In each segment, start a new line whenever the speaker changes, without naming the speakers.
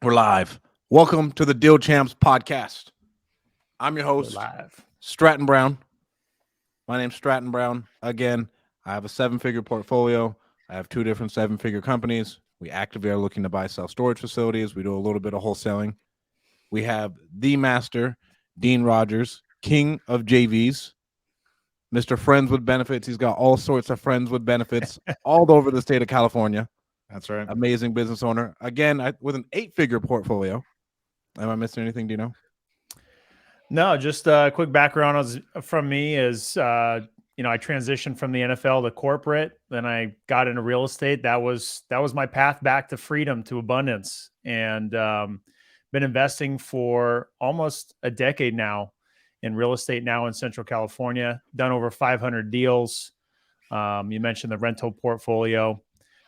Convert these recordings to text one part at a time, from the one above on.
We're live. Welcome to the Deal Champs podcast. I'm your
We're
host,
live.
Stratton Brown. My name's Stratton Brown. Again, I have a 7-figure portfolio. I have 2 different 7-figure companies. We actively are looking to buy self-storage facilities. We do a little bit of wholesaling. We have the master, Dean Rogers, king of JVs, Mr. Friends with Benefits. He's got all sorts of friends with benefits all over the state of California.
That's right.
Amazing business owner. Again, with an 8-figure portfolio. Am I missing anything? Do you know?
No, just a quick background from me is, I transitioned from the NFL to corporate. Then I got into real estate. That was my path back to freedom, to abundance, and been investing for almost a decade now in real estate now in Central California. Done over 500 deals. You mentioned the rental portfolio.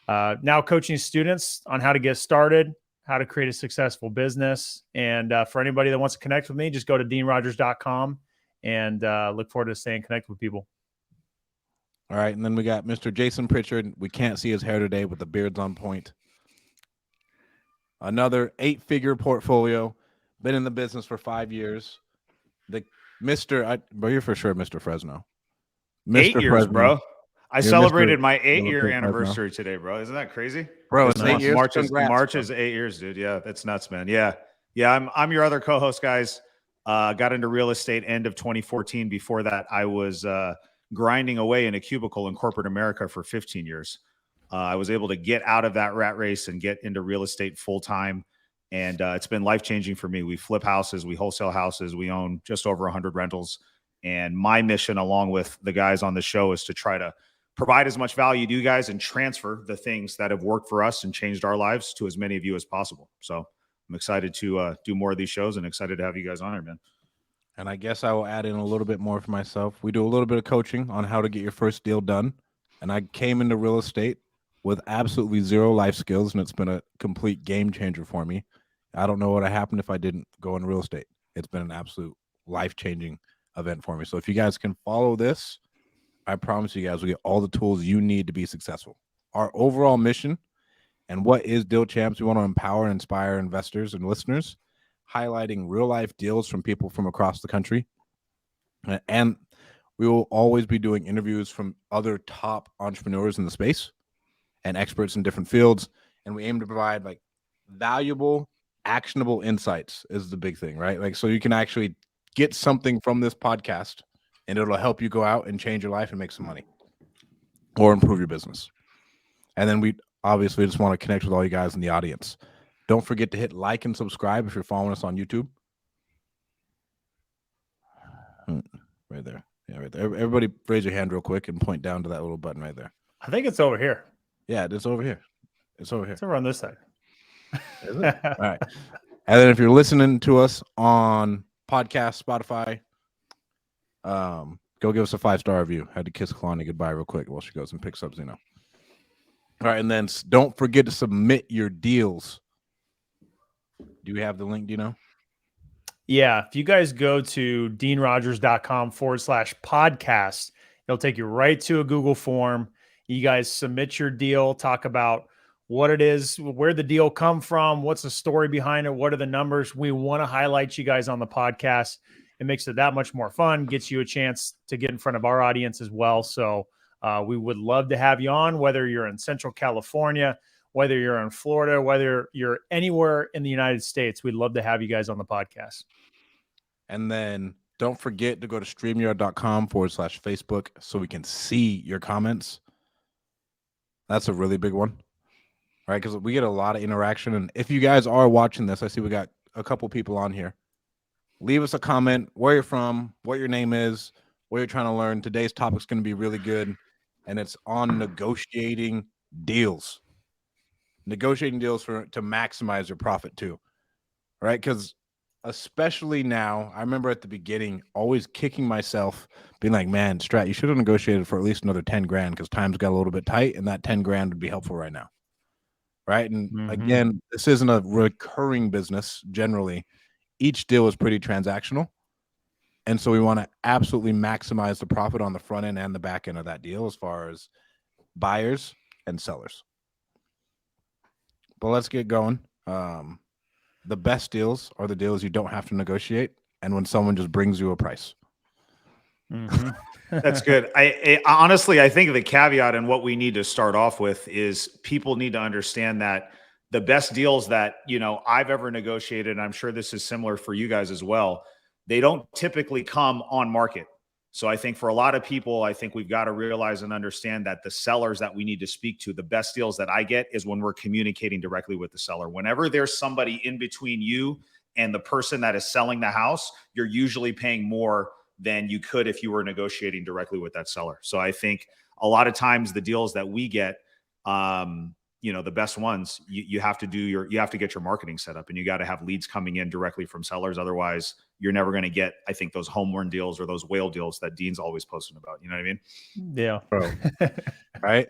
Now coaching students on how to get started, how to create a successful business. And for anybody that wants to connect with me, just go to deanrogers.com and look forward to staying connected with people.
All right. And then we got Mr. Jason Pritchard. We can't see his hair today, but the beard's on point. Another 8-figure portfolio. Been in the business for 5 years. Bro, you're for sure Mr. Fresno.
Mr. 8 years, Fresno. Bro. I
You're
celebrated
Mr.
my 8-year anniversary today, bro. Isn't that crazy?
Bro, it's 8 years.
March is 8 years, dude. Yeah, that's nuts, man. Yeah. I'm your other co-host, guys. Got into real estate end of 2014. Before that, I was grinding away in a cubicle in corporate America for 15 years. I was able to get out of that rat race and get into real estate full time. And it's been life-changing for me. We flip houses, we wholesale houses, we own just over 100 rentals. And my mission, along with the guys on the show, is to try to provide as much value to you guys and transfer the things that have worked for us and changed our lives to as many of you as possible. So I'm excited to do more of these shows and excited to have you guys on here, man.
And I guess I will add in a little bit more for myself. We do a little bit of coaching on how to get your first deal done. And I came into real estate with absolutely zero life skills, and it's been a complete game changer for me. I don't know what would happen if I didn't go into real estate. It's been an absolute life-changing event for me. So if you guys can follow this, I promise you guys will get all the tools you need to be successful. Our overall mission and what is Deal Champs, we want to empower and inspire investors and listeners, highlighting real-life deals from people from across the country. And we will always be doing interviews from other top entrepreneurs in the space and experts in different fields. And we aim to provide like valuable, actionable insights is the big thing, right? Like, so you can actually get something from this podcast and it'll help you go out and change your life and make some money or improve your business. And then we obviously just want to connect with all you guys in the audience. Don't forget to hit like and subscribe if you're following us on YouTube. Right there. Yeah, right there. Everybody raise your hand real quick and point down to that little button right there.
I think it's over here.
Yeah, it's over here. It's over here.
It's over on this side.
Is it? All right. And then if you're listening to us on podcast, Spotify, go give us a 5-star review. Had to kiss Kalani goodbye real quick while she goes and picks up Zeno. All right, and then don't forget to submit your deals. Do you have the link? Do you know?
Yeah, if you guys go to deanrogers.com/podcast, it'll take you right to a Google form. You guys submit your deal, talk about what it is, where the deal come from, what's the story behind it, what are the numbers. We want to highlight you guys on the podcast. It makes it that much more fun, gets you a chance to get in front of our audience as well. So we would love to have you on, whether you're in Central California, whether you're in Florida, whether you're anywhere in the United States. We'd love to have you guys on the podcast.
And then don't forget to go to StreamYard.com/Facebook so we can see your comments. That's a really big one. All right, because we get a lot of interaction. And if you guys are watching this, I see we got a couple people on here. Leave us a comment, where you're from, what your name is, what you're trying to learn. Today's topic's going to be really good, and it's on negotiating deals. Negotiating deals to maximize your profit too, right? Because especially now, I remember at the beginning always kicking myself, being like, man, Strat, you should have negotiated for at least another 10 grand because times got a little bit tight, and that 10 grand would be helpful right now. Right. And again, this isn't a recurring business. Generally, each deal is pretty transactional. And so we want to absolutely maximize the profit on the front end and the back end of that deal as far as buyers and sellers. But let's get going. the best deals are the deals you don't have to negotiate, and when someone just brings you a price.
That's good. I honestly, I think the caveat and what we need to start off with is people need to understand that the best deals that, you know, I've ever negotiated, and I'm sure this is similar for you guys as well, they don't typically come on market. So I think for a lot of people, I think we've got to realize and understand that the sellers that we need to speak to, the best deals that I get is when we're communicating directly with the seller. Whenever there's somebody in between you and the person that is selling the house, you're usually paying more than you could if you were negotiating directly with that seller. So I think a lot of times the deals that we get, you know, the best ones, you have to get your marketing set up, and you got to have leads coming in directly from sellers. Otherwise, you're never going to get, I think, those home run deals or those whale deals that Dean's always posting about. You know what I mean?
Yeah.
Bro. Right?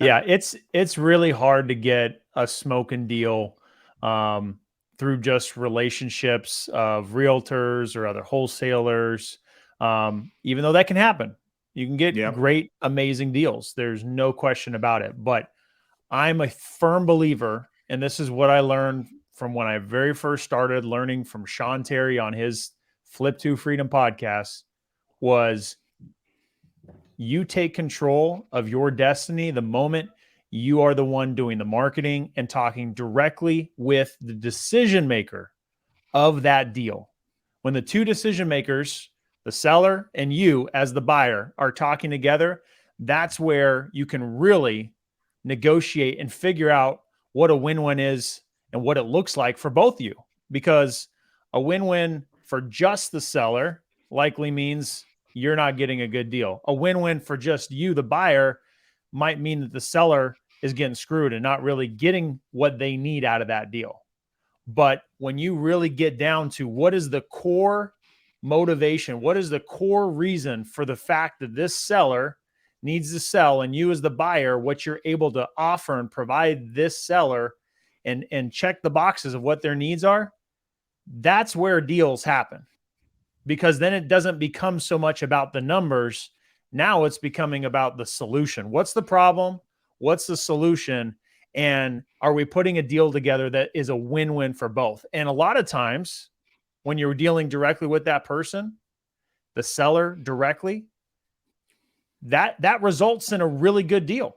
Yeah, it's really hard to get a smoking deal through just relationships of realtors or other wholesalers. Even though that can happen, you can get great, amazing deals. There's no question about it. But I'm a firm believer, and this is what I learned from when I very first started learning from Sean Terry on his Flip to Freedom podcast, was you take control of your destiny the moment you are the one doing the marketing and talking directly with the decision maker of that deal. When the two decision makers, the seller and you as the buyer, are talking together, that's where you can really negotiate and figure out what a win-win is and what it looks like for both of you. Because a win-win for just the seller likely means you're not getting a good deal. A win-win for just you, the buyer, might mean that the seller is getting screwed and not really getting what they need out of that deal. But when you really get down to what is the core motivation, what is the core reason for the fact that this seller needs to sell, and you as the buyer, what you're able to offer and provide this seller and check the boxes of what their needs are, that's where deals happen. Because then it doesn't become so much about the numbers. Now it's becoming about the solution. What's the problem? What's the solution? And are we putting a deal together that is a win-win for both? And a lot of times when you're dealing directly with that person, the seller directly, that results in a really good deal,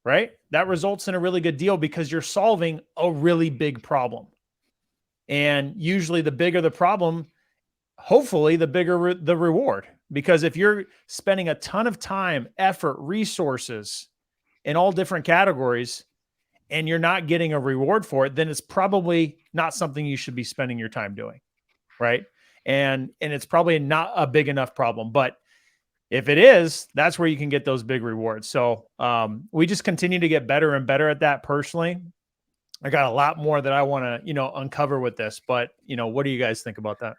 right? That results in a really good deal because you're solving a really big problem. And usually the bigger the problem, hopefully the bigger the reward. Because if you're spending a ton of time, effort, resources in all different categories, and you're not getting a reward for it, then it's probably not something you should be spending your time doing, right? And it's probably not a big enough problem. But if it is, that's where you can get those big rewards. So we just continue to get better and better at that personally. I got a lot more that I want to, uncover with this, but, what do you guys think about that?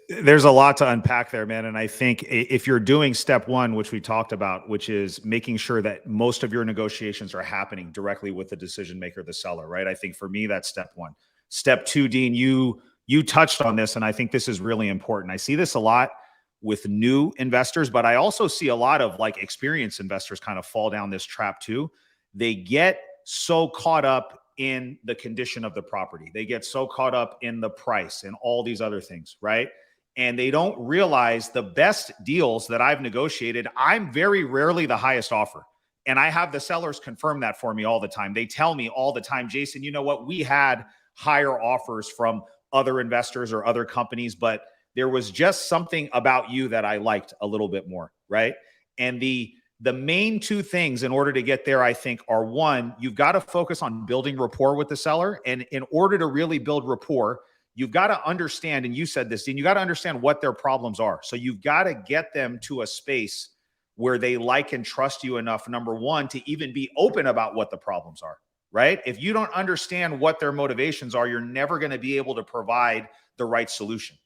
There's a lot to unpack there, man. And I think if you're doing step one, which we talked about, which is making sure that most of your negotiations are happening directly with the decision maker, the seller, right? I think for me, that's step one. Step two, Dean, you touched on this, and I think this is really important. I see this a lot with new investors, but I also see a lot of like experienced investors kind of fall down this trap too. They get so caught up in the condition of the property. They get so caught up in the price and all these other things, right? And they don't realize the best deals that I've negotiated, I'm very rarely the highest offer. And I have the sellers confirm that for me all the time. They tell me all the time, Jason, you know what? We had higher offers from other investors or other companies, but there was just something about you that I liked a little bit more, right? And the main two things in order to get there, I think, are one, you've got to focus on building rapport with the seller. And in order to really build rapport, you've got to understand, and you said this, Dean, you got to understand what their problems are. So you've got to get them to a space where they like and trust you enough, number one, to even be open about what the problems are, right? If you don't understand what their motivations are, you're never going to be able to provide the right solution.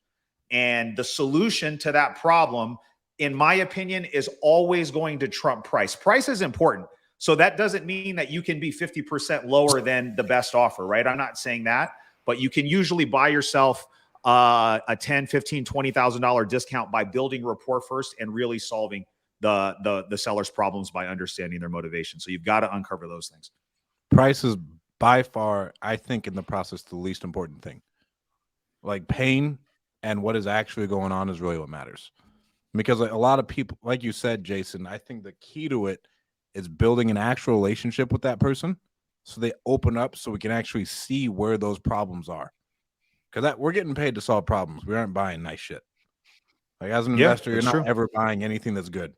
And the solution to that problem, in my opinion, is always going to trump price. Price is important. So that doesn't mean that you can be 50% lower than the best offer, right? I'm not saying that, but you can usually buy yourself a $10,000, $15,000, $20,000 discount by building rapport first and really solving the seller's problems by understanding their motivation. So you've got to uncover those things.
Price is by far, I think in the process, the least important thing. Like pain and what is actually going on is really what matters. Because like, a lot of people, like you said, Jason, I think the key to it is building an actual relationship with that person so they open up so we can actually see where those problems are. Because that we're getting paid to solve problems. We aren't buying nice shit. Like as an
Yeah,
investor, you're
that's
not
true.
ever buying anything that's good.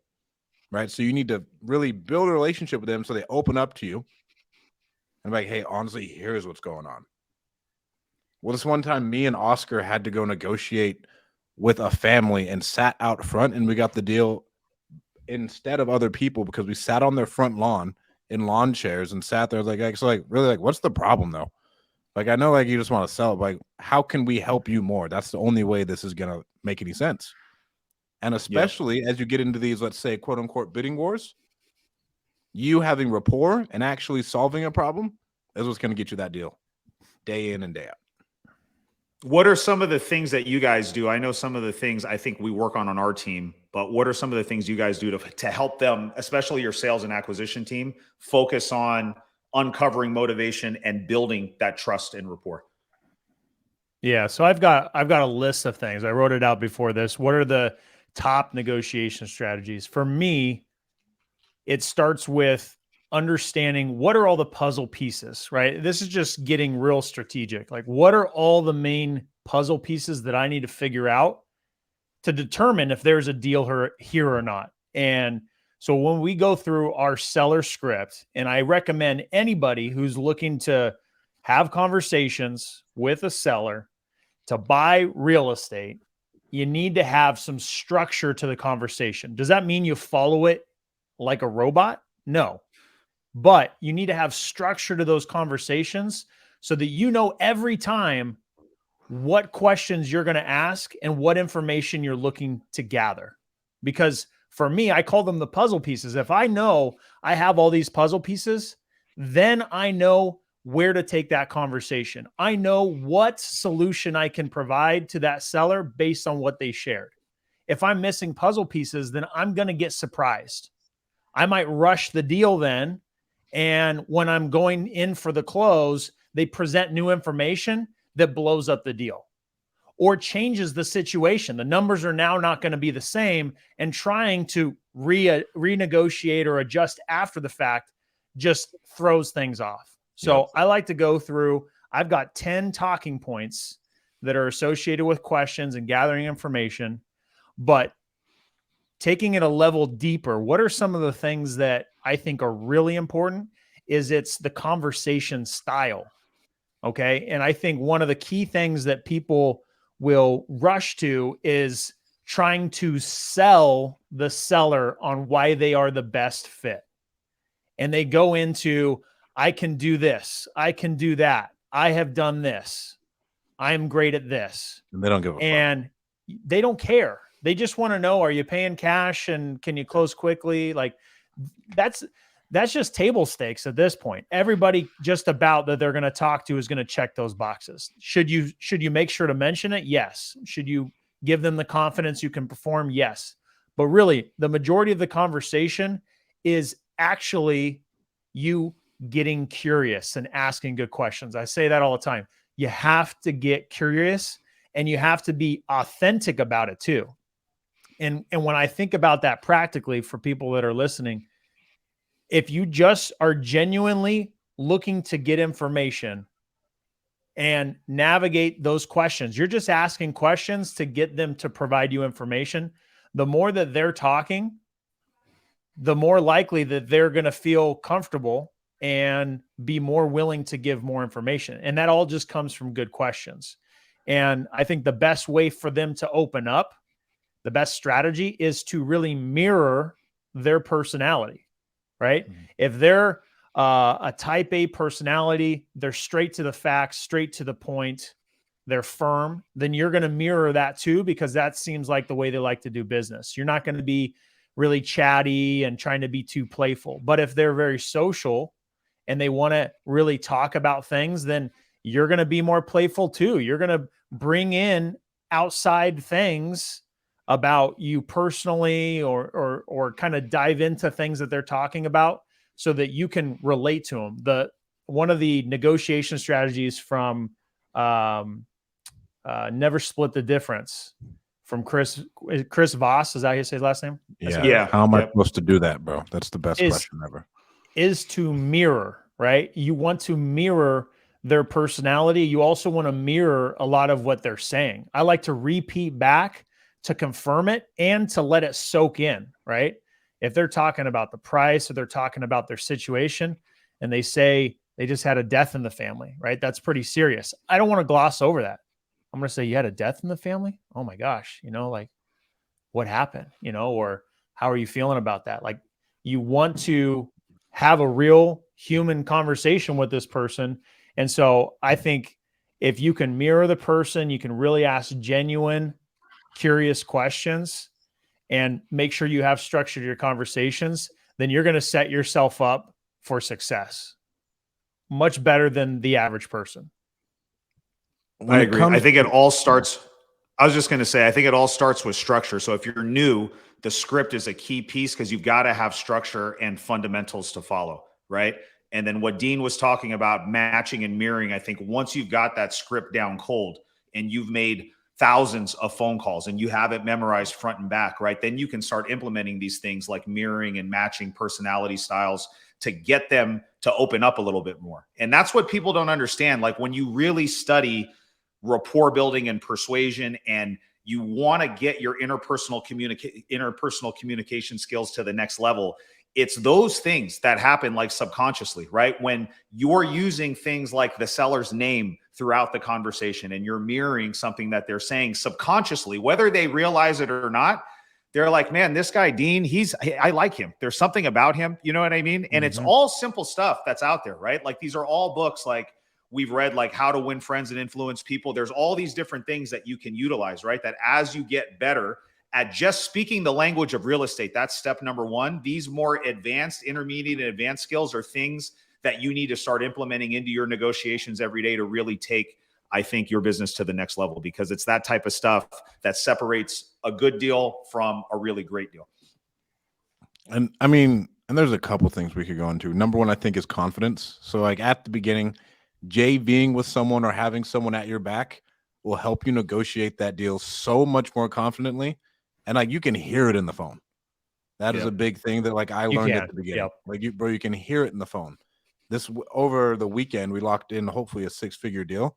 Right. So you need to really build a relationship with them so they open up to you and be like, hey, honestly, here's what's going on. Well, this one time me and Oscar had to go negotiate with a family and sat out front and we got the deal instead of other people because we sat on their front lawn in lawn chairs and sat there. I was like, so like really like, what's the problem though? Like, I know like you just want to sell it. Like, how can we help you more? That's the only way this is going to make any sense. And especially as you get into these, let's say, quote unquote, bidding wars, you having rapport and actually solving a problem is what's going to get you that deal day in and day out.
What are some of the things that you guys do? I know some of the things I think we work on our team, but what are some of the things you guys do to help them, especially your sales and acquisition team, focus on uncovering motivation and building that trust and rapport?
Yeah, so I've got a list of things. I wrote it out before this. What are the top negotiation strategies? For me, it starts with understanding what are all the puzzle pieces, right? This is just getting real strategic. Like, what are all the main puzzle pieces that I need to figure out to determine if there's a deal here or not? And so when we go through our seller script, and I recommend anybody who's looking to have conversations with a seller to buy real estate, you need to have some structure to the conversation. Does that mean you follow it like a robot? No. But you need to have structure to those conversations so that you know every time what questions you're going to ask and what information you're looking to gather. Because for me, I call them the puzzle pieces. If I know I have all these puzzle pieces, then I know where to take that conversation. I know what solution I can provide to that seller based on what they shared. If I'm missing puzzle pieces, then I'm going to get surprised. I might rush the deal then. And when I'm going in for the close, they present new information that blows up the deal or changes the situation. The numbers are now not going to be the same, and trying to renegotiate or adjust after the fact just throws things off. So I like to go through, I've got 10 talking points that are associated with questions and gathering information, but taking it a level deeper, what are some of the things that I think are really important is it's the conversation style. Okay. And I think one of the key things that people will rush to is trying to sell the seller on why they are the best fit. And they go into, I can do this, I can do that, I have done this, I'm great at this.
And they don't give a fuck.
And they don't care. They just want to know, are you paying cash and can you close quickly? Like that's just table stakes at this point. Everybody just about that they're going to talk to is going to check those boxes. Should you make sure to mention it? Yes. Should you give them the confidence you can perform? Yes. But really, the majority of the conversation is actually you getting curious and asking good questions. I say that all the time. You have to get curious and you have to be authentic about it too. And when I think about that practically for people that are listening, if you just are genuinely looking to get information and navigate those questions, you're just asking questions to get them to provide you information. The more that they're talking, the more likely that they're going to feel comfortable and be more willing to give more information. And that all just comes from good questions. And I think the best way for them to open up, the best strategy is to really mirror their personality, right? Mm-hmm. If they're a type A personality, they're straight to the facts, straight to the point, they're firm, then you're going to mirror that too, because that seems like the way they like to do business. You're not going to be really chatty and trying to be too playful. But if they're very social and they want to really talk about things, then you're going to be more playful too. You're going to bring in outside things about you personally or kind of dive into things that they're talking about so that you can relate to them. one of the negotiation strategies from Never Split the Difference from Chris Voss. Is that how you say his last name?
Yeah.
Yeah.
How am I
Yep.
supposed to do that, bro? That's the best question ever.
Is to mirror, right? You want to mirror their personality. You also want to mirror a lot of what they're saying. I like to repeat back to confirm it and to let it soak in, right? If they're talking about the price or they're talking about their situation and they say they just had a death in the family, right? That's pretty serious. I don't want to gloss over that. I'm going to say, you had a death in the family? Oh my gosh, like what happened, or how are you feeling about that? Like, you want to have a real human conversation with this person. And so I think if you can mirror the person, you can really ask genuine, curious questions and make sure you have structured your conversations, then you're going to set yourself up for success much better than the average person.
I agree. I think it all starts. I was just going to say, I think it all starts with structure. So if you're new, the script is a key piece because you've got to have structure and fundamentals to follow, right? And then what Dean was talking about, matching and mirroring, I think once you've got that script down cold and you've made thousands of phone calls and you have it memorized front and back, right? Then you can start implementing these things like mirroring and matching personality styles to get them to open up a little bit more. And that's what people don't understand. Like, when you really study rapport building and persuasion, and you want to get your interpersonal communication skills to the next level, it's those things that happen like subconsciously, right? When you're using things like the seller's name throughout the conversation and you're mirroring something that they're saying subconsciously, whether they realize it or not, they're like, man, this guy, Dean, I like him. There's something about him. You know what I mean? And it's all simple stuff that's out there, right? Like, these are all books like we've read, like How to Win Friends and Influence People. There's all these different things that you can utilize, right? That as you get better at just speaking the language of real estate, that's step number one. These more advanced, intermediate, and advanced skills are things that you need to start implementing into your negotiations every day to really take, I think, your business to the next level, because it's that type of stuff that separates a good deal from a really great deal.
And I mean, and there's a couple things we could go into. Number one, I think, is confidence. So like at the beginning, JVing with someone or having someone at your back will help you negotiate that deal so much more confidently. And like, you can hear it in the phone. That is a big thing that like I learned at the beginning. Like, you can hear it in the phone. Over the weekend, we locked in hopefully a 6-figure deal.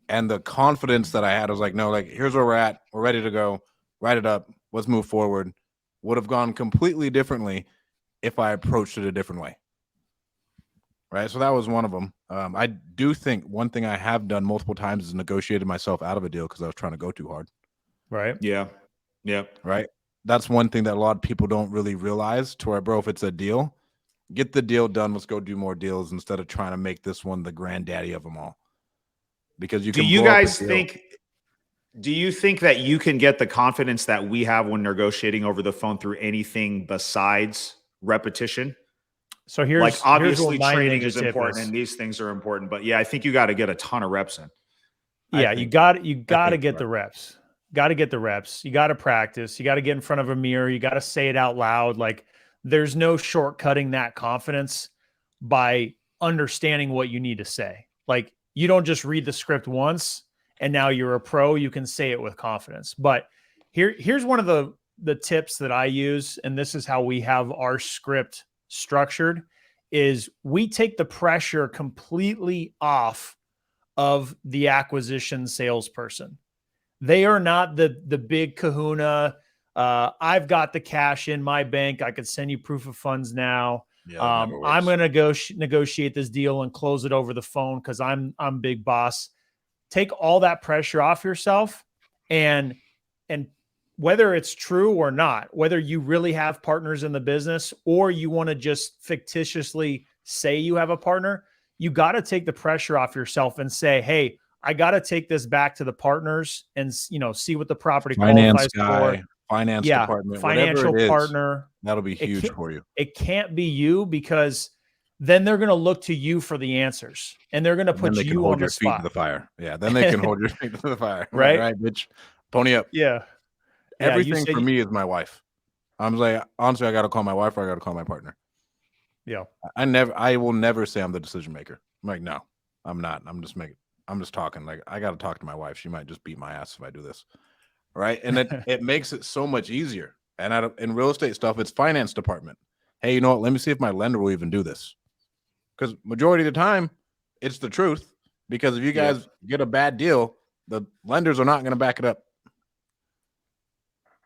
And the confidence that I had, I was like, no, like, here's where we're at. We're ready to go. Write it up. Let's move forward. Would have gone completely differently if I approached it a different way. Right. So that was one of them. I do think one thing I have done multiple times is negotiated myself out of a deal because I was trying to go too hard.
Right.
Yeah. Yeah.
Right. That's one thing that a lot of people don't really realize, to where, bro, if it's a deal, get the deal done. Let's go do more deals instead of trying to make this one the granddaddy of them all. Because you can.
Do you think that you can get the confidence that we have when negotiating over the phone through anything besides repetition?
So here's
like, obviously
here's
training is important and these things are important, but yeah, I think you got to get a ton of reps in.
Yeah, you got to get the reps. Got to get the reps. You got to practice. You got to get in front of a mirror. You got to say it out loud. Like, there's no shortcutting that confidence by understanding what you need to say. Like, you don't just read the script once and now you're a pro. You can say it with confidence. But here's one of the tips that I use, and this is how we have our script structured, is we take the pressure completely off of the acquisition salesperson. They are not the big kahuna. I've got the cash in my bank. I could send you proof of funds now.
Yeah,
I'm going to go negotiate this deal and close it over the phone because I'm big boss. Take all that pressure off yourself, and whether it's true or not, whether you really have partners in the business or you want to just fictitiously say you have a partner, you got to take the pressure off yourself and say, hey, I got to take this back to the partners and, see what the property qualifies for.
Finance department,
financial partner.
That'll be huge for you.
It can't be you, because then they're going to look to you for the answers, and they're going to put you on the spot.
Feet to the fire. Yeah, then they can hold your feet to the fire.
Right?
Right, bitch. Pony up.
Yeah.
Everything for me is my wife. I'm like, honestly, I got to call my wife or I got to call my partner.
Yeah.
I will never say I'm the decision maker. I'm like, no, I'm not. I'm just talking. Like, I got to talk to my wife. She might just beat my ass if I do this. Right. And it makes it so much easier. And in real estate stuff, it's finance department. Hey, you know what? Let me see if my lender will even do this. Because majority of the time, it's the truth. Because if you guys get a bad deal, the lenders are not going to back it up.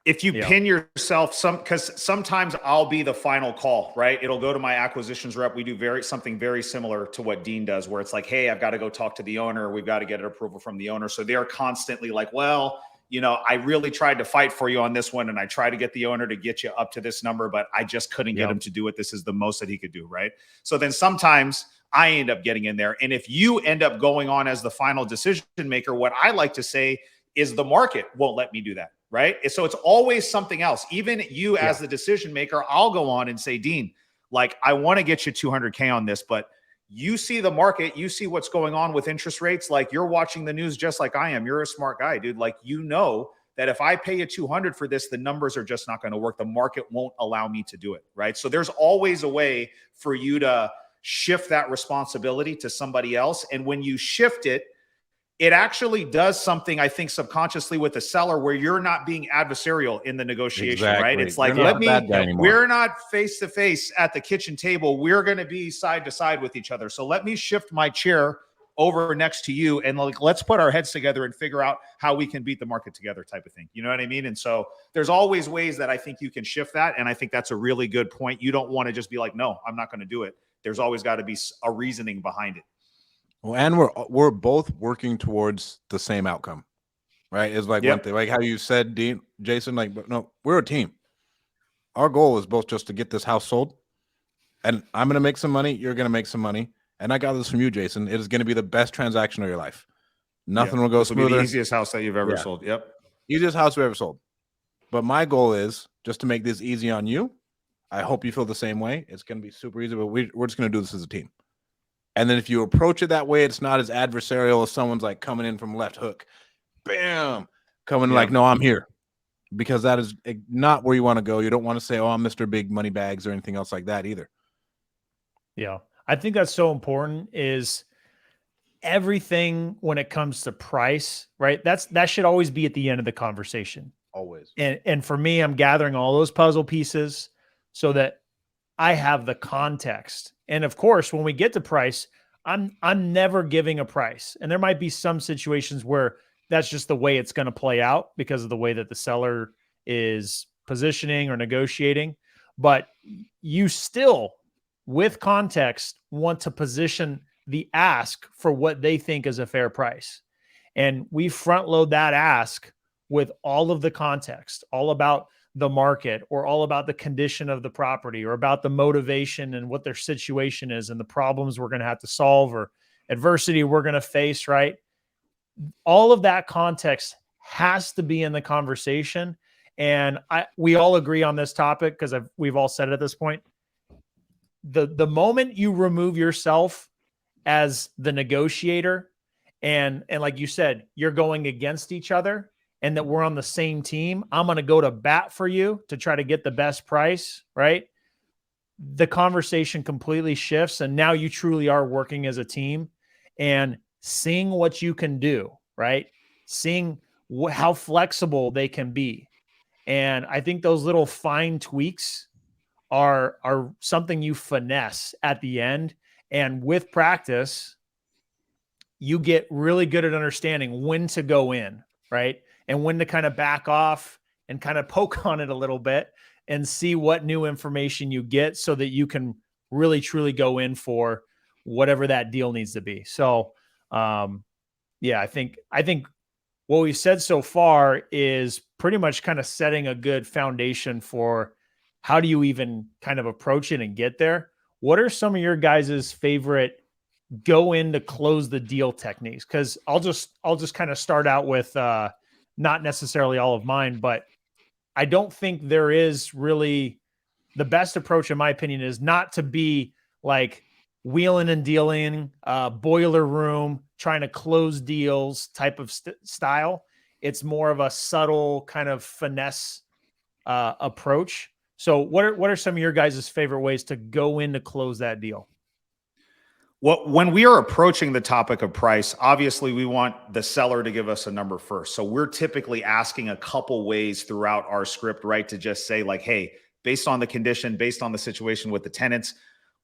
If you pin yourself because sometimes I'll be the final call, right? It'll go to my acquisitions rep. We do something very similar to what Dean does, where it's like, hey, I've got to go talk to the owner. We've got to get an approval from the owner. So they're constantly like, well, you know, I really tried to fight for you on this one, and I tried to get the owner to get you up to this number, but I just couldn't get him to do it. This is the most that he could do, right? So then sometimes I end up getting in there. And if you end up going on as the final decision maker, what I like to say is the market won't let me do that. Right. So it's always something else. Even you as the decision maker, I'll go on and say, Dean, like, I want to get you 200K on this, but you see the market, you see what's going on with interest rates. Like, you're watching the news just like I am. You're a smart guy, dude. Like, you know that if I pay you 200 for this, the numbers are just not going to work. The market won't allow me to do it. Right. So there's always a way for you to shift that responsibility to somebody else. And when you shift it, it actually does something, I think, subconsciously with the seller, where you're not being adversarial in the negotiation, right? It's like, we're not face to face at the kitchen table. We're going to be side to side with each other. So let me shift my chair over next to you, and like, let's put our heads together and figure out how we can beat the market together, type of thing. You know what I mean? And so there's always ways that I think you can shift that. And I think that's a really good point. You don't want to just be like, no, I'm not going to do it. There's always got to be a reasoning behind it.
Well, and we're both working towards the same outcome, right? It's like one thing, like how you said, Dean, Jason, like, but no, we're a team. Our goal is both just to get this house sold, and I'm going to make some money. You're going to make some money. And I got this from you, Jason. It is going to be the best transaction of your life. Nothing will go smoother.
The easiest house that you've ever sold. Yep.
Easiest house we've ever sold. But my goal is just to make this easy on you. I hope you feel the same way. It's going to be super easy, but we're just going to do this as a team. And then if you approach it that way, it's not as adversarial as someone's like coming in from left hook, bam, coming like, no, I'm here. Because that is not where you want to go. You don't want to say, oh, I'm Mr. Big Money Bags or anything else like that either.
Yeah. I think that's so important, is everything when it comes to price, right? That should always be at the end of the conversation.
Always.
And for me, I'm gathering all those puzzle pieces so that I have the context. And of course, when we get to price, I'm never giving a price. And there might be some situations where that's just the way it's going to play out because of the way that the seller is positioning or negotiating. But you still, with context, want to position the ask for what they think is a fair price. And we front load that ask with all of the context, all about the market, or all about the condition of the property, or about the motivation and what their situation is and the problems we're going to have to solve or adversity we're going to face, right? All of that context has to be in the conversation. And we all agree on this topic because we've all said it at this point. The moment you remove yourself as the negotiator and like you said, you're going against each other, and that we're on the same team, I'm going to go to bat for you to try to get the best price, right? The conversation completely shifts, and now you truly are working as a team and seeing what you can do, right? Seeing how flexible they can be. And I think those little fine tweaks are something you finesse at the end. And with practice, you get really good at understanding when to go in, right? And when to kind of back off and kind of poke on it a little bit and see what new information you get so that you can really, truly go in for whatever that deal needs to be. So, I think what we've said so far is pretty much kind of setting a good foundation for how do you even kind of approach it and get there. What are some of your guys' favorite go in to close the deal techniques? Because I'll just kind of start out with not necessarily all of mine, but I don't think there is really the best approach, in my opinion, is not to be like wheeling and dealing, boiler room, trying to close deals type of style. It's more of a subtle kind of finesse approach. So what are some of your guys' favorite ways to go in to close that deal?
Well, when we are approaching the topic of price, obviously we want the seller to give us a number first. So we're typically asking a couple ways throughout our script, right? To just say like, hey, based on the condition, based on the situation with the tenants,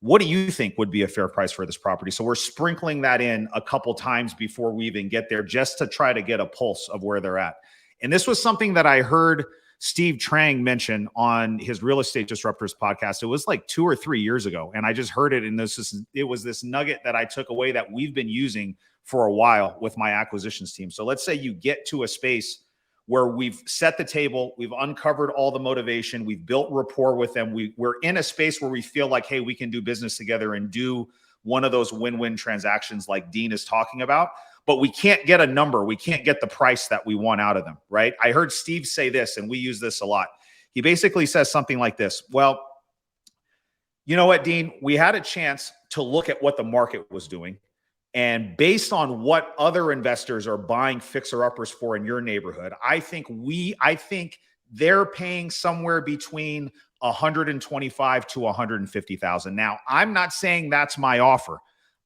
what do you think would be a fair price for this property? So we're sprinkling that in a couple times before we even get there, just to try to get a pulse of where they're at. And this was something that I heard Steve Trang mention on his Real Estate Disruptors podcast. It was like 2 or 3 years ago. And I just heard it. And it was this nugget that I took away that we've been using for a while with my acquisitions team. So let's say you get to a space where we've set the table, we've uncovered all the motivation, we've built rapport with them. We're in a space where we feel like, hey, we can do business together and do one of those win-win transactions like Dean is talking about. But we can't get a number. We can't get the price that we want out of them, right? I heard Steve say this, and we use this a lot. He basically says something like this. Well, you know what, Dean? We had a chance to look at what the market was doing. And based on what other investors are buying fixer-uppers for in your neighborhood, I think they're paying somewhere between 125 to 150,000. Now, I'm not saying that's my offer.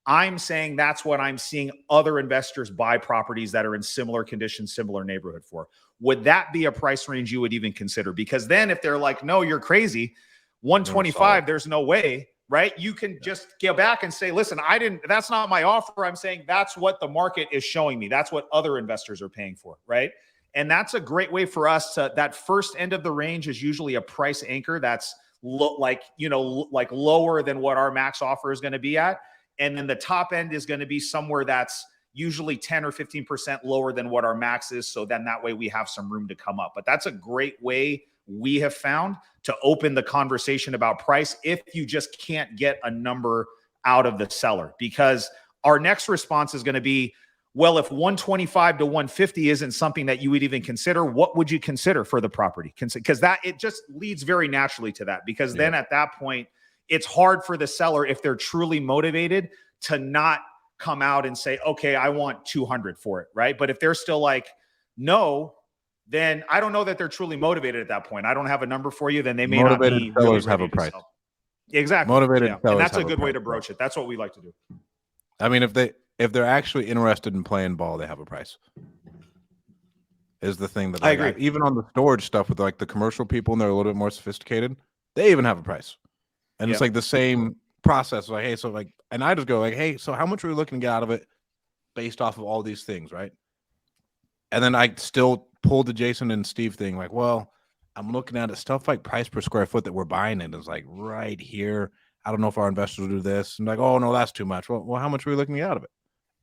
I'm saying that's what I'm seeing other investors buy properties that are in similar conditions, similar neighborhood for. Would that be a price range you would even consider? Because then if they're like, no, you're crazy, 125, there's no way, right? You can just go back and say, listen, that's not my offer. I'm saying that's what the market is showing me. That's what other investors are paying for, right? And that's a great way for us to, that first end of the range is usually a price anchor that's like lower than what our max offer is going to be at. And then the top end is going to be somewhere that's usually 10 or 15% lower than what our max is. So then that way we have some room to come up. But that's a great way we have found to open the conversation about price if you just can't get a number out of the seller. Because our next response is going to be, well, if 125 to 150 isn't something that you would even consider, what would you consider for the property? Because it just leads very naturally to that. Because then at that point, it's hard for the seller, if they're truly motivated, to not come out and say, okay, I want 200 for it, right? But if they're still like, no, then I don't know that they're truly motivated at that point. I don't have a number for you. Then they may not be really
sellers have a price.
Exactly.
Motivated sellers
and that's a
have
good way to
price,
broach it. That's what we like to do.
I mean, if they're actually interested in playing ball, they have a price. Is the thing that
I agree.
Even on the storage stuff with like the commercial people, and they're a little bit more sophisticated, they even have a price. And it's like the same process. Like, hey, so like, and I just go like, hey, so how much are we looking to get out of it based off of all these things, right? And then I still pulled the Jason and Steve thing. Like, well, I'm looking at it, stuff like price per square foot that we're buying it is like right here. I don't know if our investors will do this. And like, oh no, that's too much. Well, how much are we looking to get out of it?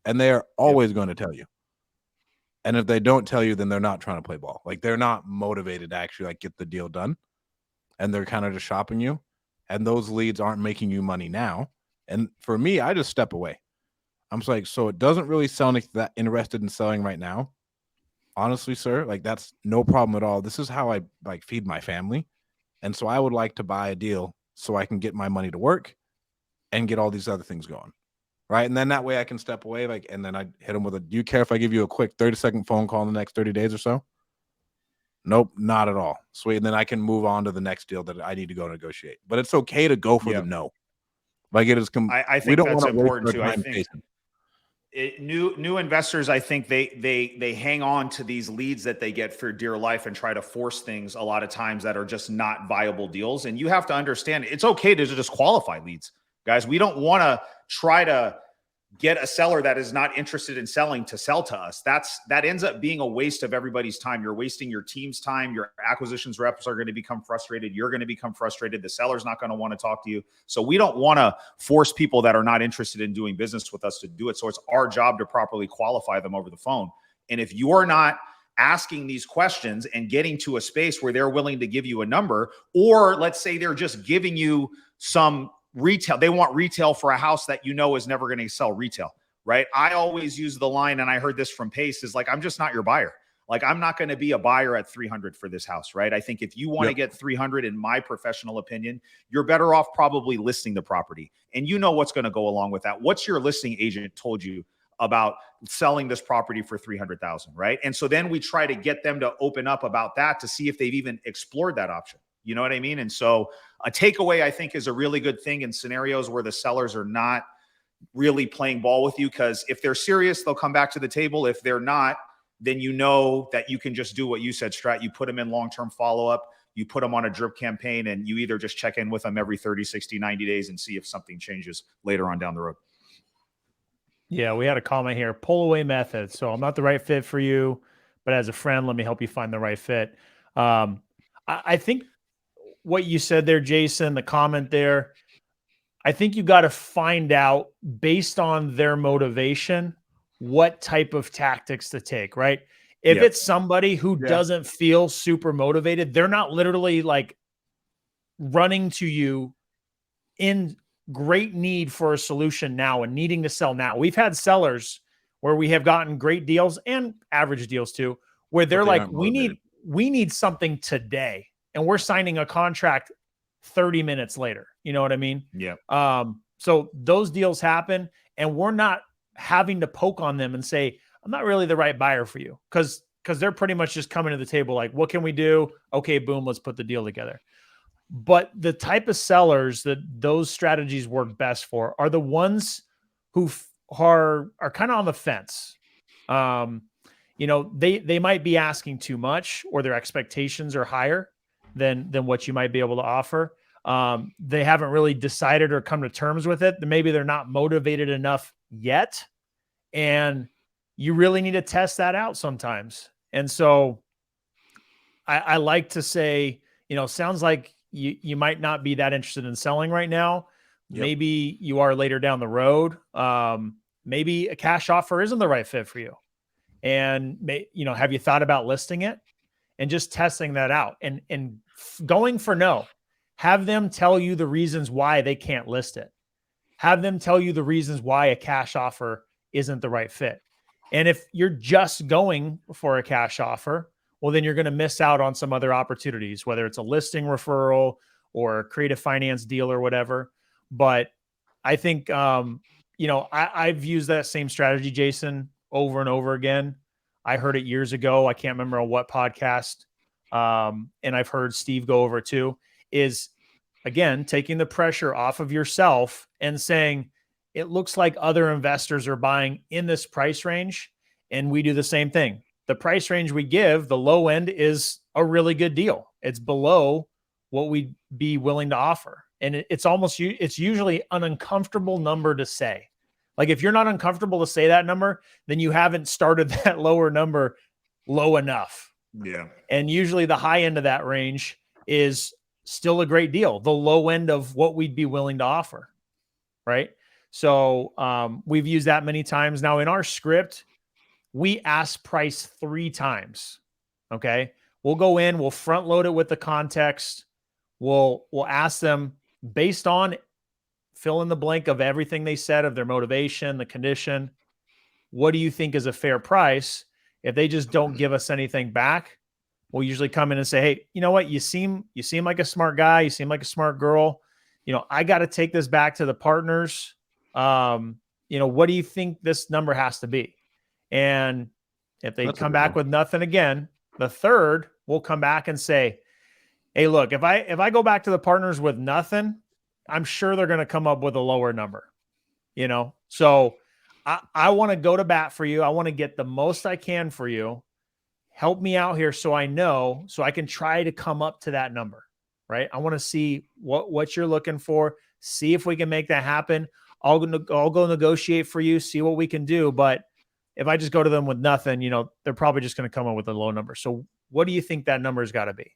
And they are always going to tell you. And if they don't tell you, then they're not trying to play ball. Like they're not motivated to actually like get the deal done. And they're kind of just shopping you. And those leads aren't making you money now. And for me, I just step away. I'm just like, so it doesn't really sound like that interested in selling right now. Honestly, sir, like that's no problem at all. This is how I like feed my family. And so I would like to buy a deal so I can get my money to work and get all these other things going. Right. And then that way I can step away. Like, and then I hit them with do you care if I give you a quick 30-second phone call in the next 30 days or so? Nope, not at all. Sweet. And then I can move on to the next deal that I need to go negotiate. But it's okay to go for the no. Like it is.
I think that's important too. I think new investors, I think they hang on to these leads that they get for dear life and try to force things a lot of times that are just not viable deals. And you have to understand it's okay to just qualify leads, guys. We don't want to try to get a seller that is not interested in selling to sell to us. That ends up being a waste of everybody's time. You're wasting your team's time. Your acquisitions reps are going to become frustrated. You're going to become frustrated. The seller's not going to want to talk to you. So we don't want to force people that are not interested in doing business with us to do it. So it's our job to properly qualify them over the phone. And if you're not asking these questions and getting to a space where they're willing to give you a number, or let's say they're just giving you some retail, they want retail for a house that you know is never going to sell retail, right? I always use the line, and I heard this from Pace, is like, I'm just not your buyer. Like, I'm not going to be a buyer at 300 for this house, right? I think if you want to get 300, in my professional opinion, you're better off probably listing the property. And you know what's going to go along with that. What's your listing agent told you about selling this property for 300,000, right? And so then we try to get them to open up about that to see if they've even explored that option. You know what I mean? And so a takeaway, I think, is a really good thing in scenarios where the sellers are not really playing ball with you, because if they're serious, they'll come back to the table. If they're not, then you know that you can just do what you said, Strat. You put them in long-term follow-up, you put them on a drip campaign, and you either just check in with them every 30, 60, 90 days and see if something changes later on down the road.
Yeah, we had a comment here, pull away method. So I'm not the right fit for you, but as a friend, let me help you find the right fit. I think what you said there, Jason, the comment there, I think you got to find out based on their motivation, what type of tactics to take, right? If it's somebody who doesn't feel super motivated, they're not literally like running to you in great need for a solution now and needing to sell now. We've had sellers where we have gotten great deals and average deals too, where they're like, we need something today, and we're signing a contract 30 minutes later. You know what I mean?
Yeah.
So those deals happen, and we're not having to poke on them and say, I'm not really the right buyer for you. Cause they're pretty much just coming to the table like, what can we do? Okay, boom, let's put the deal together. But the type of sellers that those strategies work best for are the ones who are kind of on the fence. They might be asking too much, or their expectations are higher than what you might be able to offer. They haven't really decided or come to terms with it. Maybe they're not motivated enough yet. And you really need to test that out sometimes. And so I like to say, sounds like you might not be that interested in selling right now. Yep. Maybe you are later down the road. Maybe a cash offer isn't the right fit for you. And have you thought about listing it and just testing that out and going for no? Have them tell you the reasons why they can't list it. Have them tell you the reasons why a cash offer isn't the right fit. And if you're just going for a cash offer, well, then you're going to miss out on some other opportunities, whether it's a listing referral or a creative finance deal or whatever. But I think, I've used that same strategy, Jason, over and over again. I heard it years ago. I can't remember on what podcast. And I've heard Steve go over it too, is again, taking the pressure off of yourself and saying, it looks like other investors are buying in this price range, and we do the same thing. The price range we give, the low end, is a really good deal. It's below what we'd be willing to offer. And it's usually an uncomfortable number to say. Like if you're not uncomfortable to say that number, then you haven't started that lower number low enough.
Yeah.
And usually the high end of that range is still a great deal. The low end of what we'd be willing to offer. Right. So we've used that many times. Now in our script, we ask price 3 times. Okay. We'll go in, we'll front load it with the context. We'll ask them based on fill in the blank of everything they said, of their motivation, the condition. What do you think is a fair price? If they just don't give us anything back, we'll usually come in and say, hey, you know what? You seem like a smart guy. You seem like a smart girl. I got to take this back to the partners. What do you think this number has to be? And if they come back with nothing again, the third will come back and say, hey, look, if I go back to the partners with nothing, I'm sure they're going to come up with a lower number, So I want to go to bat for you. I want to get the most I can for you. Help me out here so I know, so I can try to come up to that number, right? I want to see what you're looking for, see if we can make that happen. I'll go negotiate for you, see what we can do. But if I just go to them with nothing, they're probably just going to come up with a low number. So what do you think that number's got to be?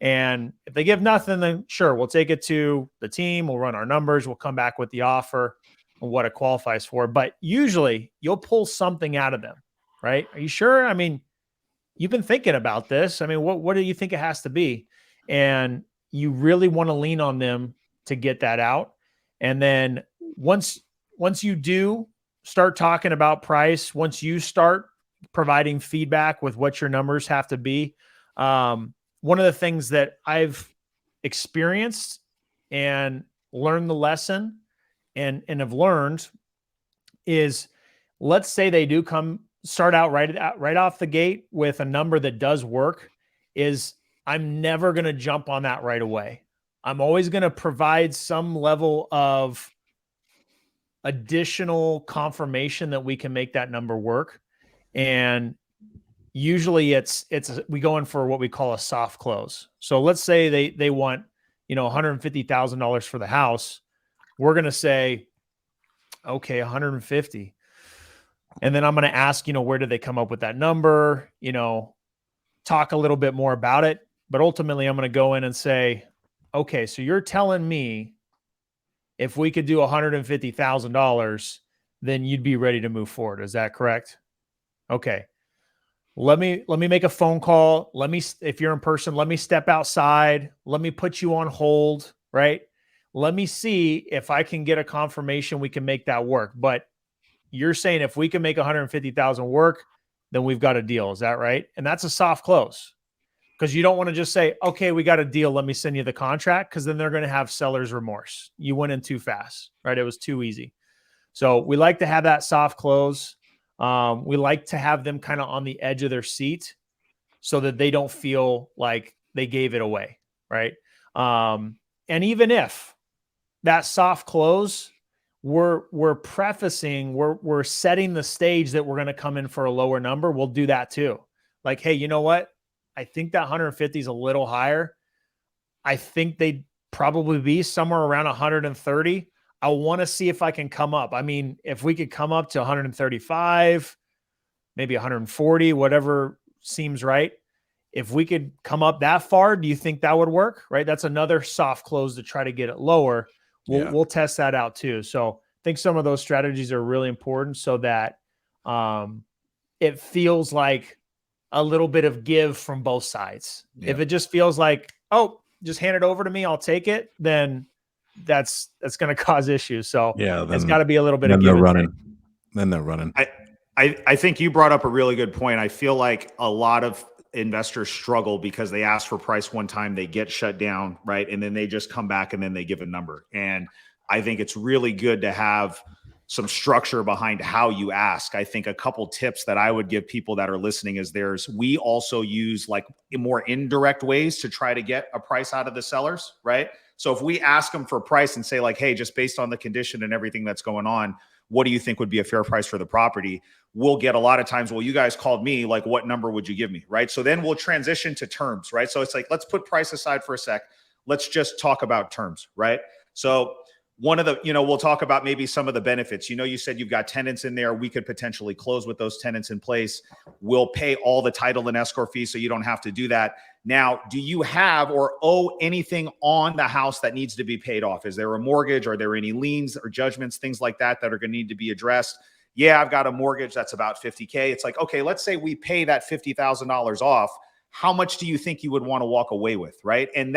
And if they give nothing, then sure, we'll take it to the team. We'll run our numbers. We'll come back with the offer and what it qualifies for. But usually you'll pull something out of them, right? Are you sure? I mean, you've been thinking about this. I mean, what do you think it has to be? And you really want to lean on them to get that out. And then once you do start talking about price, once you start providing feedback with what your numbers have to be, one of the things that I've experienced and learned the lesson and have learned is, let's say they do start out right off the gate with a number that does work, is I'm never going to jump on that right away. I'm always going to provide some level of additional confirmation that we can make that number work. And usually we go in for what we call a soft close. So let's say they want, $150,000 for the house. We're going to say, okay, 150. And then I'm going to ask, where did they come up with that number? Talk a little bit more about it. But ultimately, I'm going to go in and say, okay, so you're telling me if we could do $150,000, then you'd be ready to move forward. Is that correct? Okay. Let me make a phone call. If you're in person, let me step outside. Let me put you on hold, right? Let me see if I can get a confirmation we can make that work. But you're saying if we can make 150,000 work, then we've got a deal. Is that right? And that's a soft close, because you don't want to just say, okay, we got a deal. Let me send you the contract. Because then they're going to have seller's remorse. You went in too fast, right? It was too easy. So we like to have that soft close. We like to have them kind of on the edge of their seat so that they don't feel like they gave it away, right? And even if that soft close, we're prefacing, we're setting the stage that we're going to come in for a lower number. We'll do that too. Like, hey, you know what? I think that 150 is a little higher. I think they'd probably be somewhere around 130. I want to see if I can come up. I mean, if we could come up to 135, maybe 140, whatever seems right. If we could come up that far, do you think that would work? Right? That's another soft close to try to get it lower. We'll test that out too. So I think some of those strategies are really important so that it feels like a little bit of give from both sides. Yeah. If it just feels like, oh, just hand it over to me, I'll take it, then that's going to cause issues. So it's got to be a little bit of give and take.
Then they're running.
I think you brought up a really good point. I feel like a lot of investors struggle because they ask for price one time, they get shut down, right? And then they just come back and then they give a number. And I think it's really good to have some structure behind how you ask. I think a couple tips that I would give people that are listening is we also use like more indirect ways to try to get a price out of the sellers, right? So if we ask them for a price and say like, hey, just based on the condition and everything that's going on, what do you think would be a fair price for the property? We'll get a lot of times, well, you guys called me, like, what number would you give me, right? So then we'll transition to terms, right? So it's like, let's put price aside for a sec. Let's just talk about terms, right? So one of the, we'll talk about maybe some of the benefits. You said you've got tenants in there. We could potentially close with those tenants in place. We'll pay all the title and escrow fees so you don't have to do that. Now, do you have or owe anything on the house that needs to be paid off? Is there a mortgage? Are there any liens or judgments, things like that that are going to need to be addressed? Yeah, I've got a mortgage that's about $50K. It's like, okay, let's say we pay that $50,000 off. How much do you think you would want to walk away with, right? And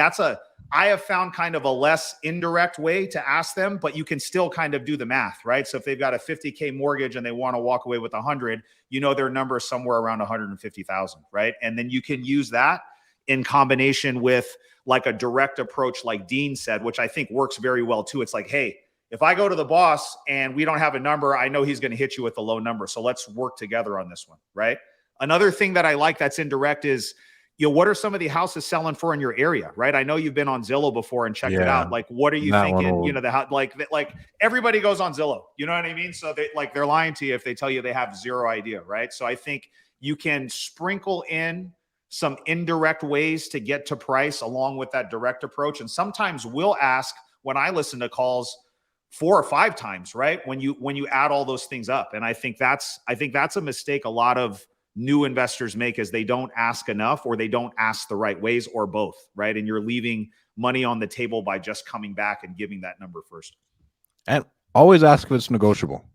I have found kind of a less indirect way to ask them, but you can still kind of do the math, right? So if they've got a $50K mortgage and they want to walk away with 100, their number is somewhere around 150,000, right? And then you can use that in combination with like a direct approach, like Dean said, which I think works very well too. It's like, hey, if I go to the boss and we don't have a number, I know he's going to hit you with a low number. So let's work together on this one, right? Another thing that I like that's indirect is, what are some of the houses selling for in your area, right? I know you've been on Zillow before and checked it out. Like, what are you thinking? Like everybody goes on Zillow, you know what I mean? So they're lying to you if they tell you they have zero idea, right? So I think you can sprinkle in some indirect ways to get to price along with that direct approach. And sometimes we'll ask, when I listen to calls, 4 or 5 times, right? When you add all those things up. And I think that's a mistake a lot of new investors make, is they don't ask enough or they don't ask the right ways, or both, right? And you're leaving money on the table by just coming back and giving that number first.
And always ask if it's negotiable.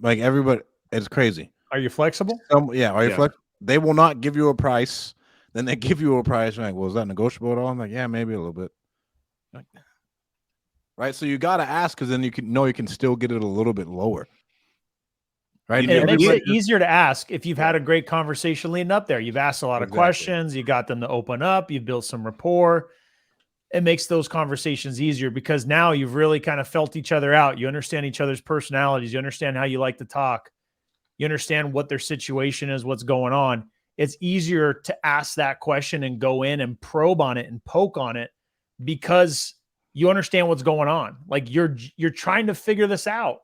Like everybody, it's crazy.
Are you flexible?
Are you flexible? They will not give you a price. Then they give you a price. Like, well, is that negotiable at all? I'm like, yeah, maybe a little bit. Right. So you got to ask, because then you can still get it a little bit lower. Right.
And it makes it easier to ask if you've had a great conversation leading up there. You've asked a lot of questions. You got them to open up. You've built some rapport. It makes those conversations easier because now you've really kind of felt each other out. You understand each other's personalities. You understand how you like to talk. You understand what their situation is, what's going on. It's easier to ask that question and go in and probe on it and poke on it because you understand what's going on. Like you're trying to figure this out.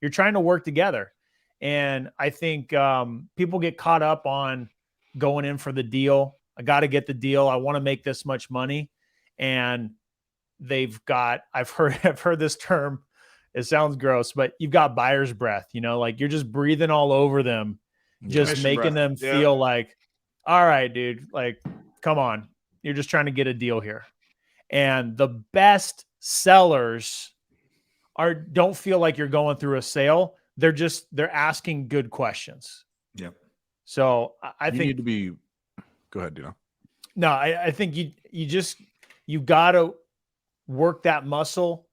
You're trying to work together. And I think people get caught up on going in for the deal. I got to get the deal. I want to make this much money. And I've heard this term. It sounds gross, but you've got buyer's breath, like you're just breathing all over them, just
Commission
making
breath.
them feel like, all right, dude, like, come on. You're just trying to get a deal here. And the best sellers don't feel like you're going through a sale. They're asking good questions.
Yep.
So I think
need to be, go ahead, Dino.
No, I think you got to work that muscle,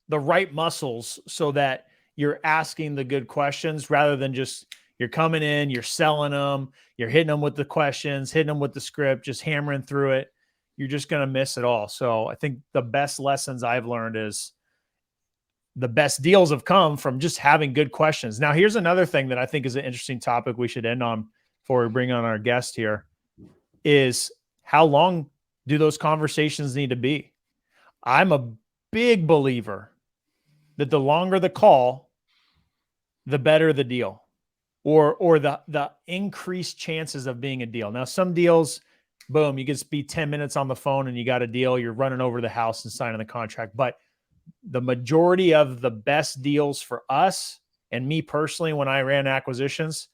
the right muscles, so that you're asking the good questions rather than just you're coming in, you're selling them, you're hitting them with the questions, hitting them with the script, just hammering through it. You're just going to miss it all. So I think the best lessons I've learned is the best deals have come from just having good questions. Now, here's another thing that I think is an interesting topic we should end on before we bring on our guest here is how long do those conversations need to be? I'm a big believer that the longer the call, the better the deal, or the increased chances of being a deal. Now, some deals, boom, you can be 10 minutes on the phone and you got a deal. You're running over the house and signing the contract. But the majority of the best deals for us and me personally, when I ran acquisitions,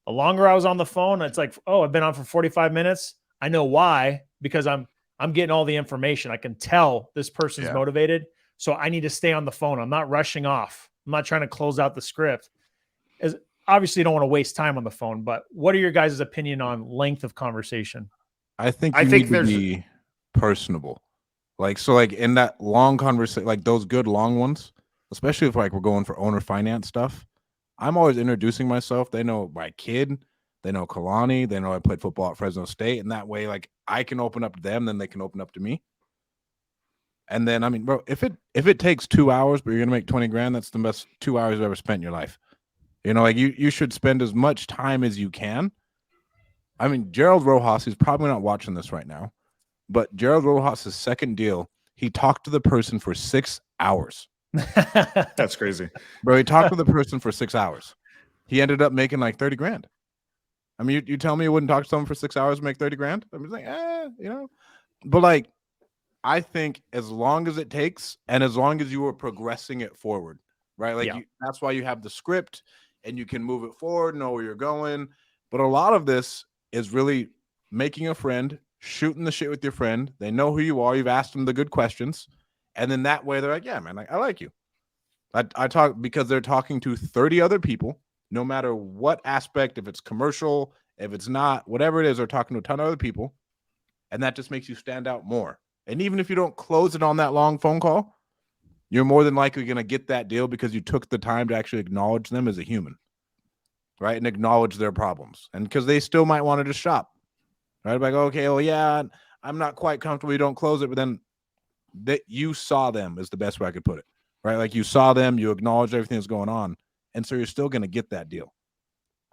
the longer I was on the phone, it's like, oh, I've been on for 45 minutes. I know why, because I'm getting all the information. I can tell this person's motivated. So I need to stay on the phone. I'm not rushing off. I'm not trying to close out the script. Obviously, you don't want to waste time on the phone, but what are your guys' opinion on length of conversation?
I think you need to be personable. Like in that long conversation, like those good long ones, especially if like we're going for owner finance stuff, I'm always introducing myself. They know my kid, they know Kalani, they know I played football at Fresno State, and that way, like I can open up to them, then they can open up to me. And then, I mean, bro, if it takes 2 hours, but you're gonna make 20 grand, that's the best 2 hours you've ever spent in your life. Like you should spend as much time as you can. I mean, Gerald Rojas, he's probably not watching this right now, but Gerald Rojas' second deal, he talked to the person for 6 hours.
That's crazy.
Bro, he talked to the person for 6 hours. He ended up making like 30 grand. I mean, you tell me you wouldn't talk to someone for 6 hours and make 30 grand? I'm just like, But like, I think as long as it takes and as long as you are progressing it forward, right? Like that's why you have the script and you can move it forward, know where you're going. But a lot of this is really making a friend, shooting the shit with your friend. They know who you are. You've asked them the good questions. And then that way they're like, yeah, man, I like you. I talk because they're talking to 30 other people, no matter what aspect, if it's commercial, if it's not, whatever it is, they're talking to a ton of other people. And that just makes you stand out more. And even if you don't close it on that long phone call, you're more than likely going to get that deal because you took the time to actually acknowledge them as a human, right? And acknowledge their problems. And because they still might want to just shop, right? Like, okay, well, yeah, I'm not quite comfortable. You don't close it, but then that you saw them is the best way I could put it, right? Like you saw them, you acknowledged everything that's going on. And so you're still going to get that deal.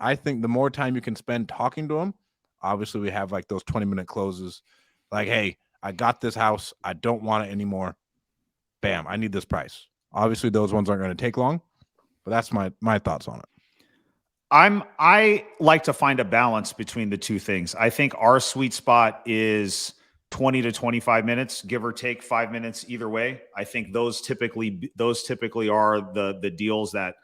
I think the more time you can spend talking to them, obviously we have like those 20-minute closes. Like, hey, I got this house. I don't want it anymore. Bam, I need this price. Obviously, those ones aren't going to take long, but that's my thoughts on it.
I like to find a balance between the two things. I think our sweet spot is 20 to 25 minutes, give or take 5 minutes either way. I think those typically are the deals that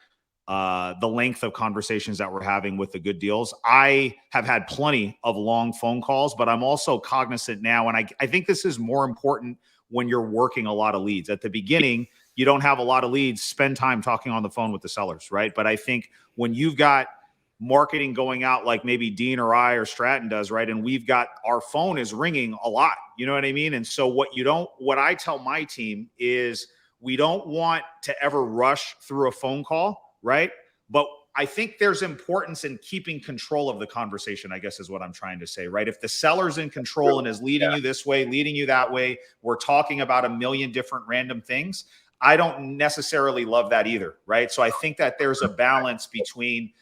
the length of conversations that we're having with the good deals. I have had plenty of long phone calls, but I'm also cognizant now, and I think this is more important when you're working a lot of leads. At the beginning, you don't have a lot of leads, spend time talking on the phone with the sellers, right? But I think when you've got marketing going out like maybe Dean or I or Stratton does, right? And we've got our phone is ringing a lot, you know what I mean? And so what I tell my team is we don't want to ever rush through a phone call, right? But I think there's importance in keeping control of the conversation, I guess is what I'm trying to say, right? If the seller's in control and is leading you this way, leading you that way, we're talking about a million different random things. I don't necessarily love that either, right? So I think that there's a balance between,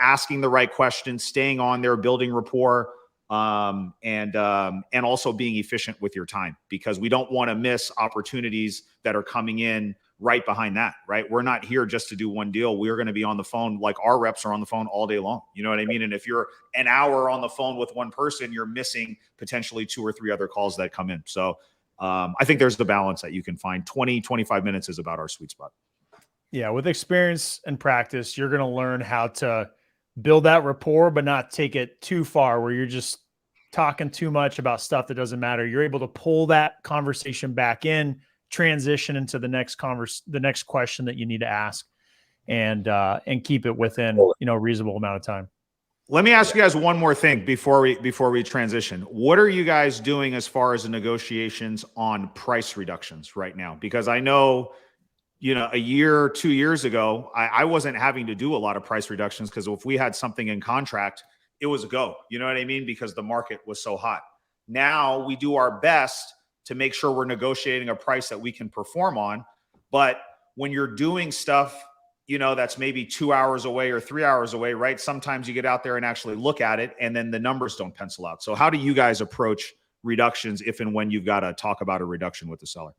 asking the right questions, staying on there, building rapport, and also being efficient with your time, because we don't want to miss opportunities that are coming in right behind that, right? We're not here just to do one deal. We're going to be on the phone. Like our reps are on the phone all day long. You know what I mean? And if you're an hour on the phone with one person, you're missing potentially 2 or 3 other calls that come in. So I think there's the balance that you can find. 20, 25 minutes is about our sweet spot.
Yeah. With experience and practice, you're going to learn how to build that rapport, but not take it too far where you're just talking too much about stuff that doesn't matter. You're able to pull that conversation back in, transition into the next question that you need to ask, and keep it within, a reasonable amount of time.
Let me ask you guys one more thing before we transition. What are you guys doing as far as the negotiations on price reductions right now? Because I know, a year, 2 years ago, I wasn't having to do a lot of price reductions because if we had something in contract, it was a go. You know what I mean? Because the market was so hot. Now we do our best to make sure we're negotiating a price that we can perform on. But when you're doing stuff, that's maybe 2 hours away or 3 hours away, right? Sometimes you get out there and actually look at it and then the numbers don't pencil out. So how do you guys approach reductions if and when you've got to talk about a reduction with the seller?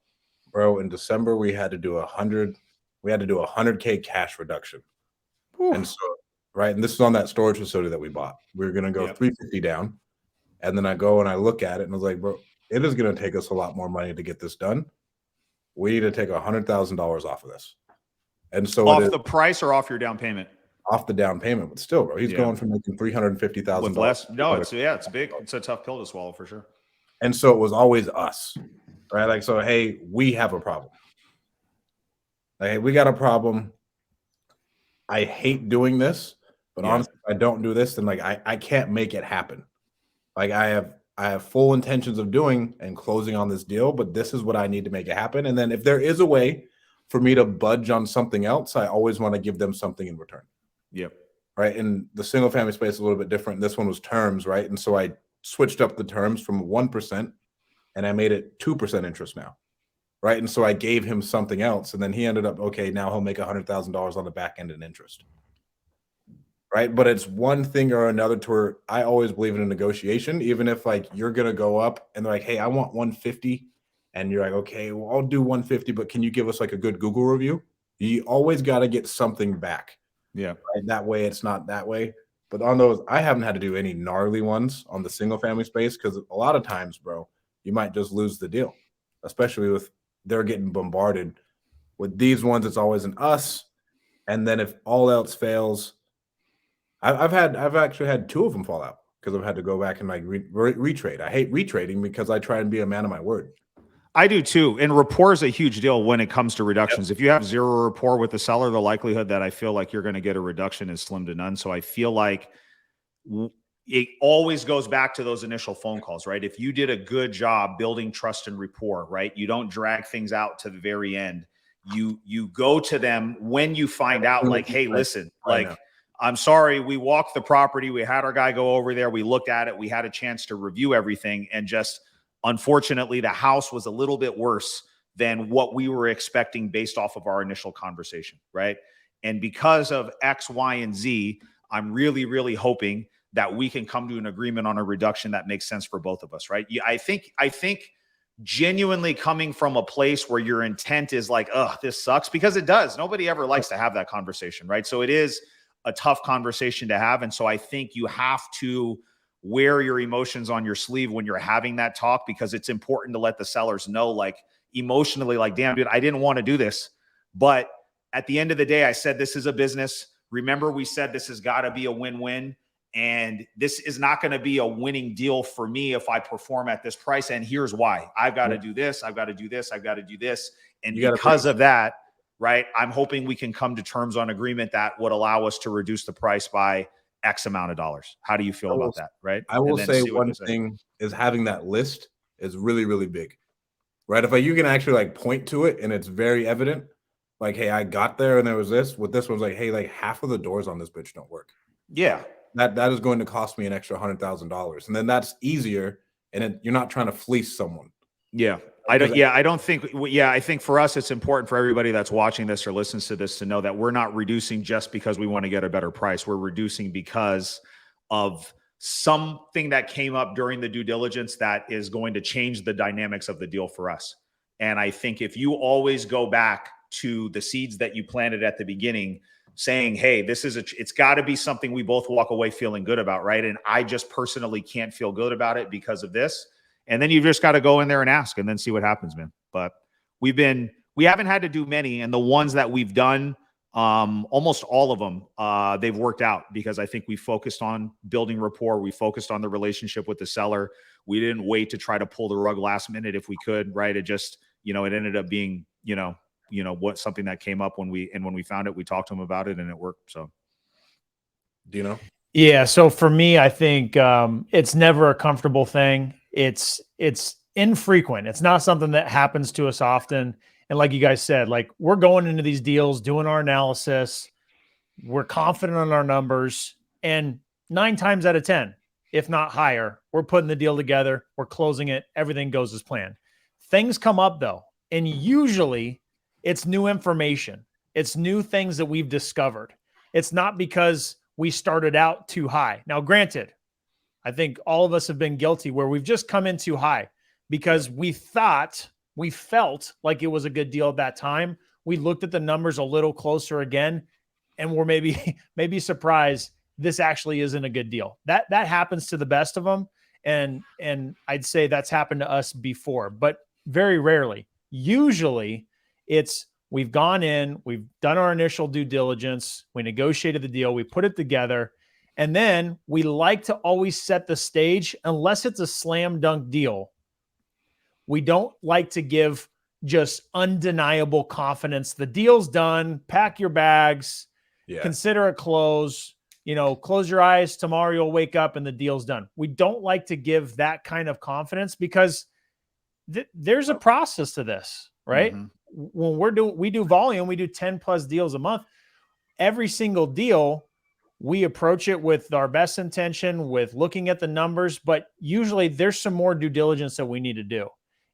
Bro, in December, we had to do 100K cash reduction. Ooh. And so, right. And this is on that storage facility that we bought. We were going to go 350 down. And then I go and I look at it and I was like, bro, it is going to take us a lot more money to get this done. We need to take $100,000 off of this. And so
off the price or off your down payment?
Off the down payment, but still, bro, he's going from making $350,000
with less. No, it's big. It's a tough pill to swallow for sure.
And so it was always us, right? Like, so, hey, we have a problem. Like, hey, we got a problem. I hate doing this, but honestly, if I don't do this, then like I can't make it happen. Like I have full intentions of doing and closing on this deal, but this is what I need to make it happen. And then if there is a way for me to budge on something else, I always want to give them something in return.
Yep.
Right. And the single family space is a little bit different. This one was terms, right? And so I switched up the terms from 1% and I made it 2% interest now. Right. And so I gave him something else. And then he ended up, okay, now he'll make $100,000 on the back end in interest. Right. But it's one thing or another to where I always believe in a negotiation, even if like you're going to go up and they're like, hey, I want 150. And you're like, okay, well, I'll do 150, but can you give us like a good Google review? You always got to get something back.
Yeah.
Right? That way it's not that way. But on those, I haven't had to do any gnarly ones on the single family space because a lot of times, bro, you might just lose the deal, especially with they're getting bombarded. With these ones, it's always an us. And then if all else fails, I've actually had 2 of them fall out because I've had to go back and like retrade. I hate retrading because I try and be a man of my word.
I do too. And rapport is a huge deal when it comes to reductions. If you have zero rapport with the seller, the likelihood that I feel like you're going to get a reduction is slim to none. So I feel like it always goes back to those initial phone calls, right? If you did a good job building trust and rapport, right? You don't drag things out to the very end. You go to them when you find out like, hey, listen, like, I'm sorry, we walked the property. We had our guy go over there. We looked at it. We had a chance to review everything. And just unfortunately, the house was a little bit worse than what we were expecting based off of our initial conversation, right? And because of X, Y, and Z, I'm really, really hoping that we can come to an agreement on a reduction that makes sense for both of us, right? I think genuinely coming from a place where your intent is like, oh, this sucks, because it does. Nobody ever likes to have that conversation, right? So it is a tough conversation to have. And so I think you have to wear your emotions on your sleeve when you're having that talk, because it's important to let the sellers know, like emotionally, like, damn, dude, I didn't want to do this. But at the end of the day, I said, this is a business. Remember, we said this has got to be a win-win. And this is not going to be a winning deal for me if I perform at this price. And here's why. I've got to do this. I've got to do this. I've got to do this. And because of that, right, I'm hoping we can come to terms on agreement that would allow us to reduce the price by X amount of dollars. How do you feel about that, right?
I will say one thing is having that list is really, really big, right? If you can actually like point to it and it's very evident, like, hey, I got there and there was this. With this one's like, hey, like half of the doors on this bitch don't work.
Yeah.
That is going to cost me an extra $100,000. And then that's easier. And you're not trying to fleece someone.
Yeah. I think for us, it's important for everybody that's watching this or listens to this to know that we're not reducing just because we want to get a better price. We're reducing because of something that came up during the due diligence that is going to change the dynamics of the deal for us. And I think if you always go back to the seeds that you planted at the beginning, saying, hey, it's got to be something we both walk away feeling good about, right? And I just personally can't feel good about it because of this. And then you've just got to go in there and ask and then see what happens, man. But we haven't had to do many, and the ones that we've done, almost all of them, they've worked out because I think we focused on building rapport. We focused on the relationship with the seller. We didn't wait to try to pull the rug last minute if we could, right? It just, it ended up being, something that came up when we found it. We talked to them about it and it worked. So,
do you know?
Yeah. So for me, I think it's never a comfortable thing. It's infrequent. It's not something that happens to us often. And like you guys said, like we're going into these deals, doing our analysis. We're confident on our numbers, and 9 times out of 10, if not higher, we're putting the deal together. We're closing it. Everything goes as planned. Things come up though. And usually it's new information. It's new things that we've discovered. It's not because we started out too high. Now, granted, I think all of us have been guilty where we've just come in too high because we felt like it was a good deal at that time. We looked at the numbers a little closer again, and we're maybe surprised this actually isn't a good deal. That happens to the best of them. And I'd say that's happened to us before, but very rarely. Usually it's we've gone in, we've done our initial due diligence, we negotiated the deal, we put it together, and then we like to always set the stage unless it's a slam dunk deal. We don't like to give just undeniable confidence. The deal's done, pack your bags, consider it close, close your eyes. Tomorrow you'll wake up and the deal's done. We don't like to give that kind of confidence because there's a process to this, right? Mm-hmm. When we do volume, we do 10 plus deals a month. Every single deal, we approach it with our best intention, with looking at the numbers, but usually there's some more due diligence that we need to do.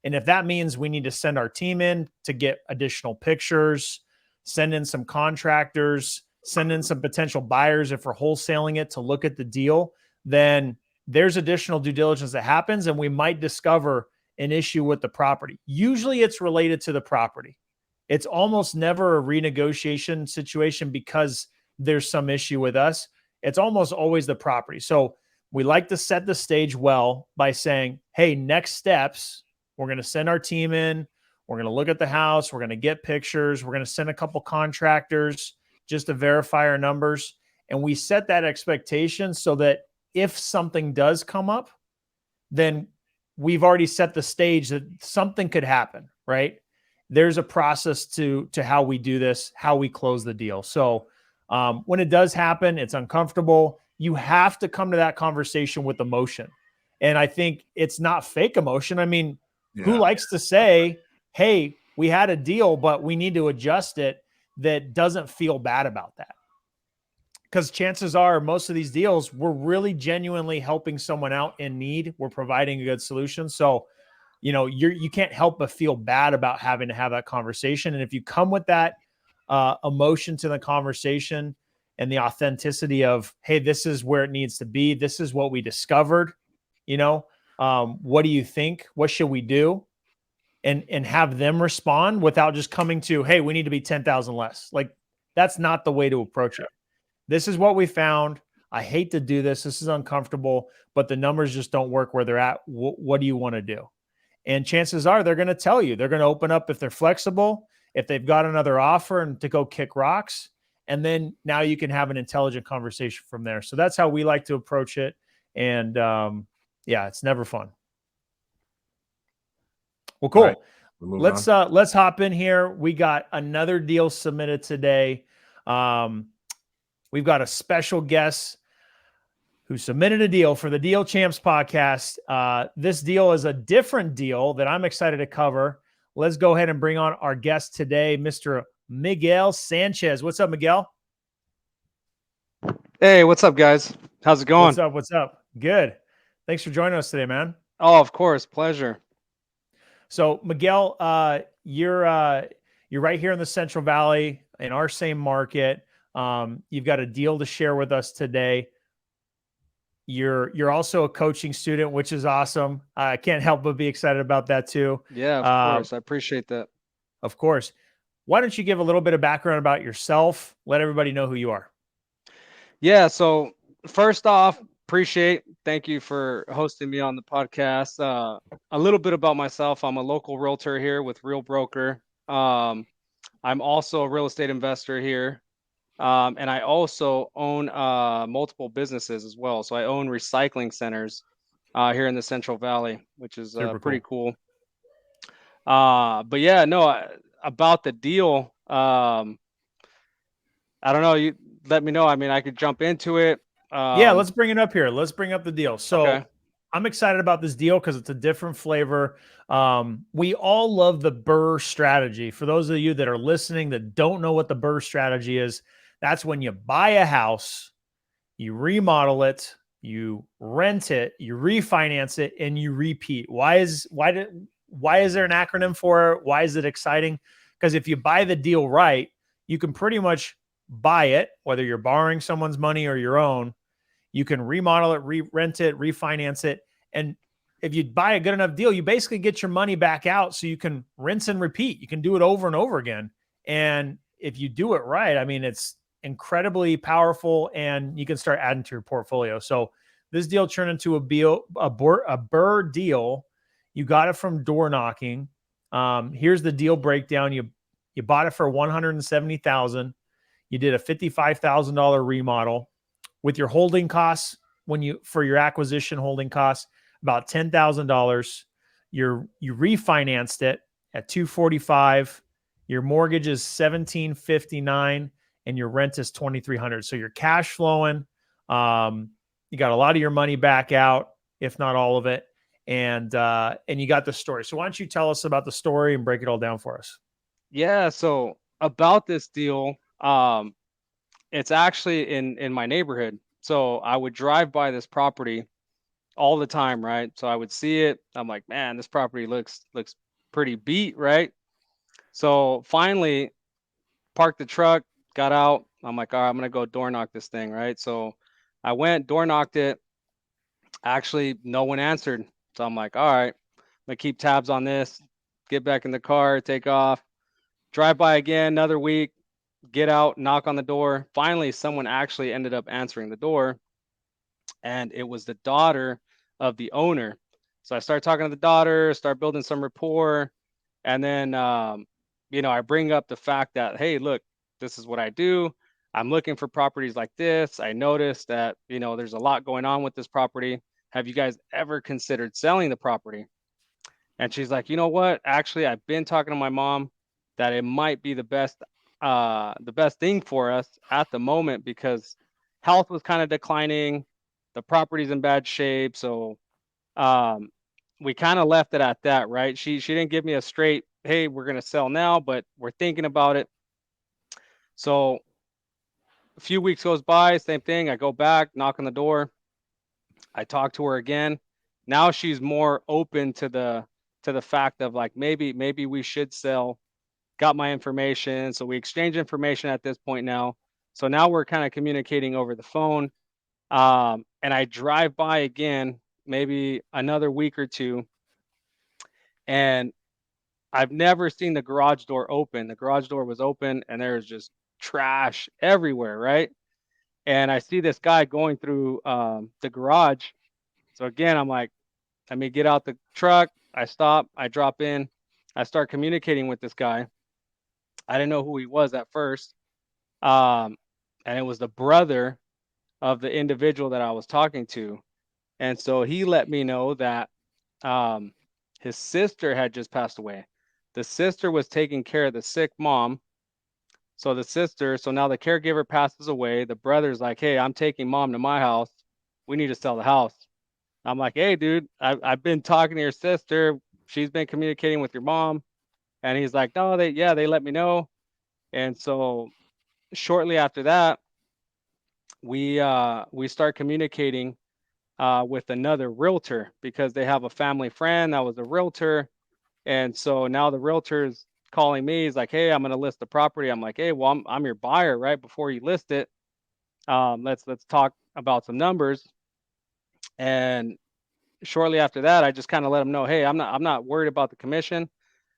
And if that means we need to send our team in to get additional pictures, send in some contractors, send in some potential buyers if we're wholesaling it to look at the deal, then there's additional due diligence that happens and we might discover an issue with the property. Usually it's related to the property. It's almost never a renegotiation situation because there's some issue with us. It's almost always the property. So we like to set the stage well by saying, hey, next steps, we're going to send our team in. We're going to look at the house. We're going to get pictures. We're going to send a couple contractors just to verify our numbers. And we set that expectation so that if something does come up, then we've already set the stage that something could happen, right? There's a process to how we do this, how we close the deal. So when it does happen, it's uncomfortable. You have to come to that conversation with emotion. And I think it's not fake emotion. I mean, who likes to say, hey, we had a deal, but we need to adjust it, that doesn't feel bad about that? Because chances are most of these deals, we're really genuinely helping someone out in need. We're providing a good solution. So, you can't help but feel bad about having to have that conversation. And if you come with that emotion to the conversation and the authenticity of, hey, this is where it needs to be. This is what we discovered. What do you think? What should we do? And have them respond without just coming to, hey, we need to be 10,000 less. Like, that's not the way to approach it. This is what we found. I hate to do this. This is uncomfortable, but the numbers just don't work where they're at. What do you want to do? And chances are they're going to tell you. They're going to open up if they're flexible, if they've got another offer and to go kick rocks. And then now you can have an intelligent conversation from there. So that's how we like to approach it. And it's never fun. Well, cool. Right. Let's hop in here. We got another deal submitted today. We've got a special guest who submitted a deal for the Deal Champs podcast. This deal is a different deal that I'm excited to cover. Let's go ahead and bring on our guest today, Mr. Miguel Sanchez. What's up, Miguel?
Hey, what's up, guys? How's it going?
What's up? Good. Thanks for joining us today, man.
Oh, of course. Pleasure.
So, Miguel, you're right here in the Central Valley in our same market. You've got a deal to share with us today. You're also a coaching student, which is awesome. I can't help but be excited about that too.
Yeah, of course. I appreciate that.
Of course. why don't you give a little bit of background about yourself? Let everybody know who you are.
Yeah. So first off, thank you for hosting me on the podcast. A little bit about myself. I'm a local realtor here with Real Broker. I'm also a real estate investor here. And I also own multiple businesses as well. So I own recycling centers here in the Central Valley, which is
Super
pretty
cool.
cool. But yeah, no, about the deal. I don't know. You let me know. I mean, I could jump into it.
Yeah, let's bring it up here. Let's bring up the deal. So
Okay.
I'm excited about this deal because it's a different flavor. We all love the BRRRR strategy. For those of you that are listening that don't know what the BRRRR strategy is, that's when you buy a house, you remodel it, you rent it, you refinance it, and you repeat. Why is there an acronym for it? Why is it exciting? Because if you buy the deal right, you can pretty much buy it, whether you're borrowing someone's money or your own. You can remodel it, rent it, refinance it. And if you buy a good enough deal, you basically get your money back out so you can rinse and repeat. You can do it over and over again. And if you do it right, I mean, it's incredibly powerful and you can start adding to your portfolio. So this deal turned into a BRRRR deal. You got it from door knocking. Here's the deal breakdown. You bought it for $170,000. You did a $55,000 remodel with your holding costs for your acquisition holding costs about $10,000. You refinanced it at 245. Your mortgage is 1759 and your rent is 2300. So you're cash flowing. You got a lot of your money back out, if not all of it, and you got the story. So why don't you tell us about the story and break it all down for us?
Yeah. So about this deal, it's actually in my neighborhood. So I would drive by this property all the time, right? So I would see it. I'm like, man, this property looks pretty beat, right? So finally, parked the truck, got out. I'm like, all right, I'm gonna go door knock this thing, right? So I went, door knocked it. Actually, no one answered. So I'm like, all right, I'm gonna keep tabs on this, get back in the car, take off, drive by again, another week, get out, knock on the door. Finally, someone actually ended up answering the door, and it was the daughter of the owner. So I started talking to the daughter, start building some rapport, and then I bring up the fact that, hey, look, this is what I do. I'm looking for properties like this. I noticed that there's a lot going on with this property. Have you guys ever considered selling the property? And she's like, you know what? Actually, I've been talking to my mom that it might be the best thing for us at the moment because health was kind of declining, the property's in bad shape. So um, we kind of left it at that, right? She didn't give me a straight, hey, we're gonna sell now, but we're thinking about it. So a few weeks goes by, same thing. I go back, knock on the door. I talk to her again. Now she's more open to the fact of like maybe we should sell. Got my information, so we exchange information at this point now. So now we're kind of communicating over the phone. And I drive by again, maybe another week or two, and I've never seen the garage door open. The garage door was open, and there's just trash everywhere, right? And I see this guy going through the garage. So again, I'm like, let me get out the truck. I stop, I drop in, I start communicating with this guy. I didn't know who he was at first. Um, and it was the brother of the individual that I was talking to. And so he let me know that um, his sister had just passed away. The sister was taking care of the sick mom. So now the caregiver passes away. The brother's like, hey, I'm taking mom to my house. We need to sell the house. I'm like, hey, dude, I've been talking to your sister. She's been communicating with your mom. And he's like, no, they let me know. And so shortly after that, we start communicating with another realtor because they have a family friend that was a realtor. And so now the realtor's calling me. He's like, hey, I'm going to list the property. I'm like, hey, well, I'm your buyer, right? Before you list it, let's talk about some numbers. And shortly after that, I just kind of let him know, hey, I'm not worried about the commission.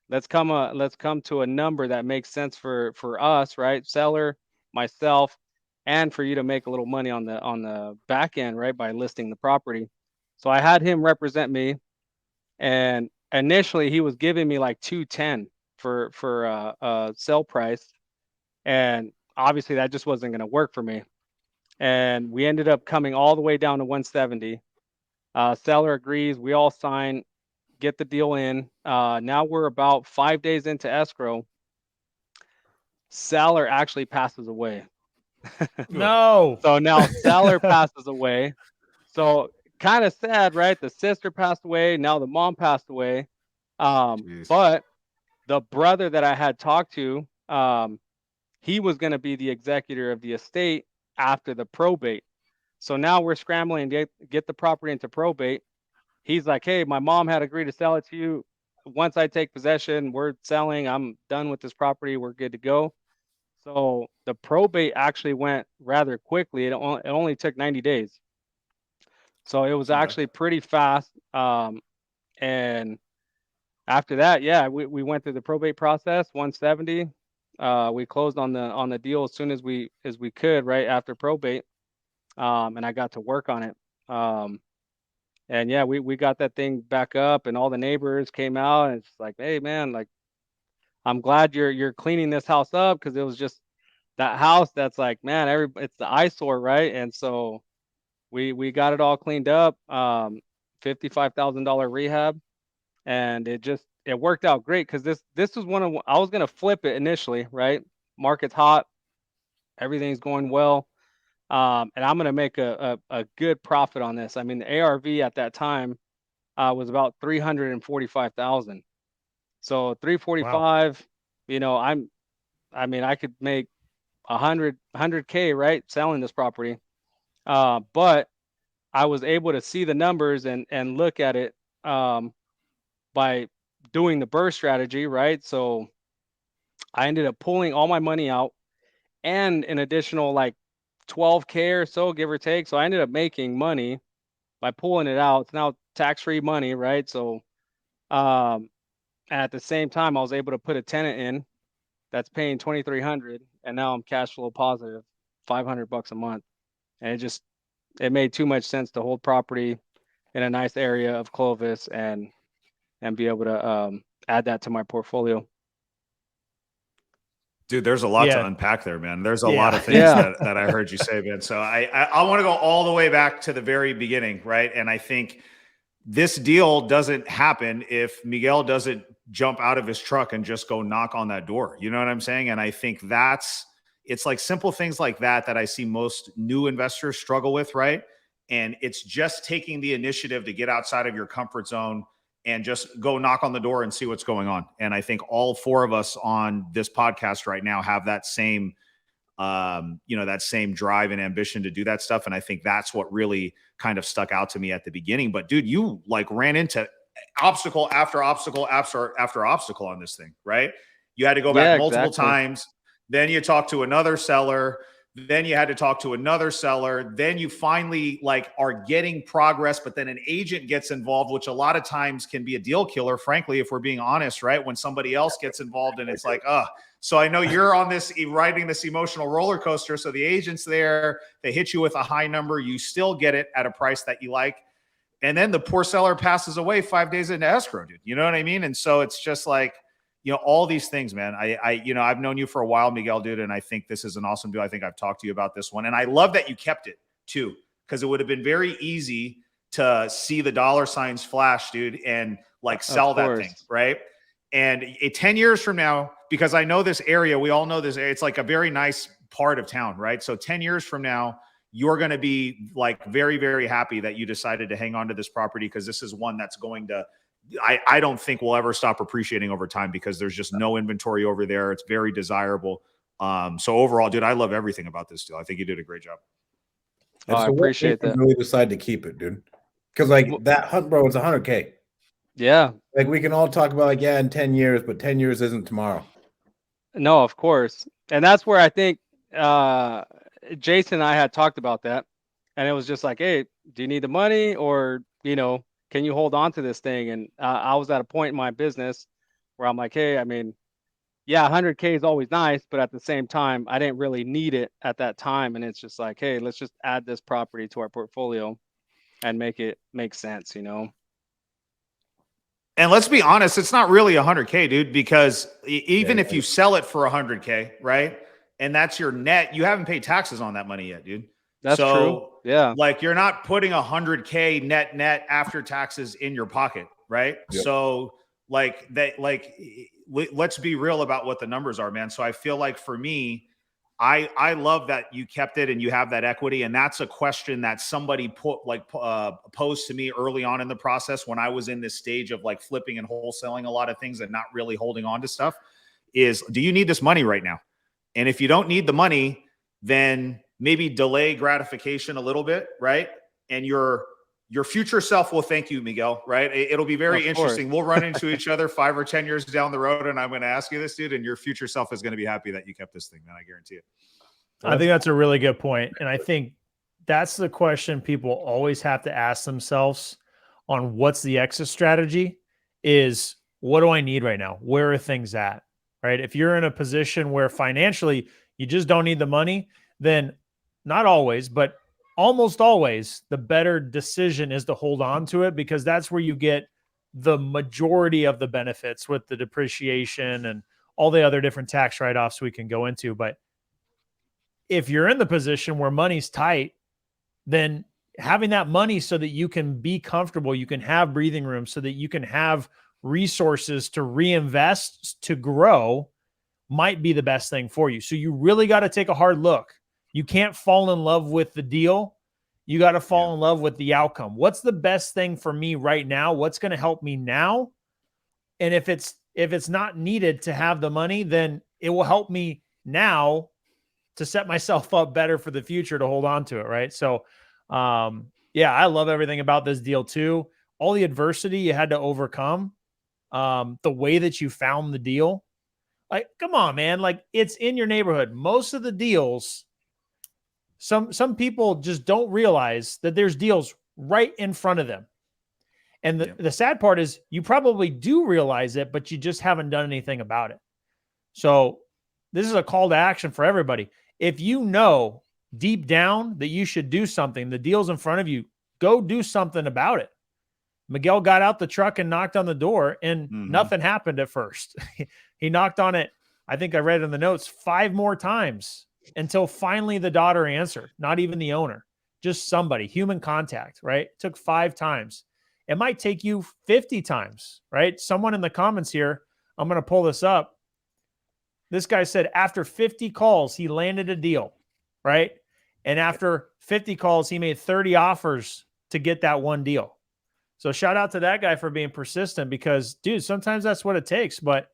let's come to a number that makes sense for us, right? Seller, myself, and for you to make a little money on the back end, right, by listing the property. So I had him represent me, and initially he was giving me like 210 for sell price, and obviously that just wasn't going to work for me. And we ended up coming all the way down to 170. Seller agrees. We all sign, get the deal in. Now we're about 5 days into escrow. Seller actually passes away.
No.
So now seller passes away. So kind of sad, right? The sister passed away. Now the mom passed away.
Jeez.
But the brother that I had talked to, he was going to be the executor of the estate after the probate. So now we're scrambling to get the property into probate. He's like, hey, my mom had agreed to sell it to you. Once I take possession, we're selling. I'm done with this property. We're good to go. So the probate actually went rather quickly. It only took 90 days. So it was actually pretty fast. And after that, yeah, we went through the probate process, 170. We closed on the deal as soon as we could, right after probate. And I got to work on it. And yeah, we got that thing back up, and all the neighbors came out, and it's like, hey man, like, I'm glad you're cleaning this house up, because it was just that house that's like, man, it's the eyesore, right? And so we got it all cleaned up, $55,000 rehab, and it worked out great, because this was I was gonna flip it initially, right? Market's hot, everything's going well, and I'm gonna make a good profit on this. I mean, the ARV at that time was about 345,000. So
Wow.
345, I mean, I could make 100K, right, selling this property. But I was able to see the numbers and look at it by doing the burst strategy, right? So I ended up pulling all my money out and an additional like 12K or so, give or take. So I ended up making money by pulling it out. It's now tax-free money, right? So at the same time, I was able to put a tenant in that's paying 2,300, and now I'm cash flow positive, $500 a month. And it made too much sense to hold property in a nice area of Clovis and be able to add that to my portfolio.
Dude, there's a lot to
Yeah.
unpack there, man. There's a
Yeah.
lot of things
Yeah.
that I heard you say, man. So I want to go all the way back to the very beginning, right? And I think this deal doesn't happen if Miguel doesn't jump out of his truck and just go knock on that door. You know what I'm saying? And I think it's like simple things like that I see most new investors struggle with, right? And it's just taking the initiative to get outside of your comfort zone and just go knock on the door and see what's going on. And I think all four of us on this podcast right now have that same that same drive and ambition to do that stuff. And I think that's what really kind of stuck out to me at the beginning. But dude, you like ran into obstacle after obstacle after obstacle on this thing, right? You had to go back multiple times. Then you talked to another seller. Then you had to talk to another seller. Then you finally like are getting progress, but then an agent gets involved, which a lot of times can be a deal killer, frankly, if we're being honest, right? When somebody else gets involved and it's like, so I know you're on this riding this emotional roller coaster. So the agent's there, they hit you with a high number, you still get it at a price that you like. And then the poor seller passes away 5 days into escrow, dude. You know what I mean? And so it's just like, all these things, man. I've known you for a while, Miguel, dude, and I think this is an awesome deal. I think I've talked to you about this one. And I love that you kept it too, because it would have been very easy to see the dollar signs flash, dude, and like sell that thing, right? And 10 years from now, because I know this area, we all know this area, it's like a very nice part of town, right? So 10 years from now, you're going to be like very, very happy that you decided to hang on to this property, because this is one that's going to, I don't think we'll ever stop appreciating over time, because there's just no inventory over there. It's very desirable. So overall, dude, I love everything about this deal. I think you did a great job.
Oh, I appreciate that.
Really decide to keep it, dude. Because like that hunt, bro, it's 100K.
Yeah.
Like we can all talk about like, yeah, in 10 years, but 10 years isn't tomorrow.
No, of course. And that's where I think Jason and I had talked about that. And it was just like, hey, do you need the money, or, can you hold on to this thing? And I was at a point in my business where I'm like, hey, I mean, yeah, 100K is always nice, but at the same time, I didn't really need it at that time. And it's just like, hey, let's just add this property to our portfolio and make it make sense, you know?
And let's be honest, it's not really 100K, dude, because even
Yeah,
if you sell it for 100K, right? And that's your net, you haven't paid taxes on that money yet, dude.
That's true.
So
Yeah.
like you're not putting 100K net after taxes in your pocket, right?
Yep.
So like that, like let's be real about what the numbers are, man. So I feel like for me, I love that you kept it and you have that equity. And that's a question that somebody posed to me early on in the process when I was in this stage of like flipping and wholesaling a lot of things and not really holding on to stuff is, do you need this money right now? And if you don't need the money, then maybe delay gratification a little bit, right? And your future self will thank you, Miguel, right? It'll be very interesting. We'll run into each other 5 or 10 years down the road, and I'm going to ask you this, dude, and your future self is going to be happy that you kept this thing, man. I guarantee it.
I think that's a really good point. And I think that's the question people always have to ask themselves on what's the exit strategy is, what do I need right now? Where are things at? Right? If you're in a position where financially you just don't need the money, then not always, but almost always the better decision is to hold on to it, because that's where you get the majority of the benefits with the depreciation and all the other different tax write-offs we can go into. But if you're in the position where money's tight, then having that money so that you can be comfortable, you can have breathing room so that you can have resources to reinvest, to grow, might be the best thing for you. So you really got to take a hard look. You can't fall in love with the deal. You got to fall in love with the outcome. What's the best thing for me right now? What's going to help me now? And if it's not needed to have the money, then it will help me now to set myself up better for the future to hold on to it. Right. So, yeah, I love everything about this deal too. All the adversity you had to overcome, the way that you found the deal. Like, come on, man. Like, it's in your neighborhood. Most of the deals, some people just don't realize that there's deals right in front of them. And the sad part is you probably do realize it, but you just haven't done anything about it. So this is a call to action for everybody. If you know deep down that you should do something, the deal's in front of you, go do something about it. Miguel got out the truck and knocked on the door, and nothing happened at first. He knocked on it, I think I read in the notes, 5 more times until finally the daughter answered, not even the owner, just somebody, human contact, right? It took 5 times. It might take you 50 times, right? Someone in the comments here, I'm going to pull this up. This guy said after 50 calls, he landed a deal, right? And after 50 calls, he made 30 offers to get that one deal. So shout out to that guy for being persistent, because, dude, sometimes that's what it takes. But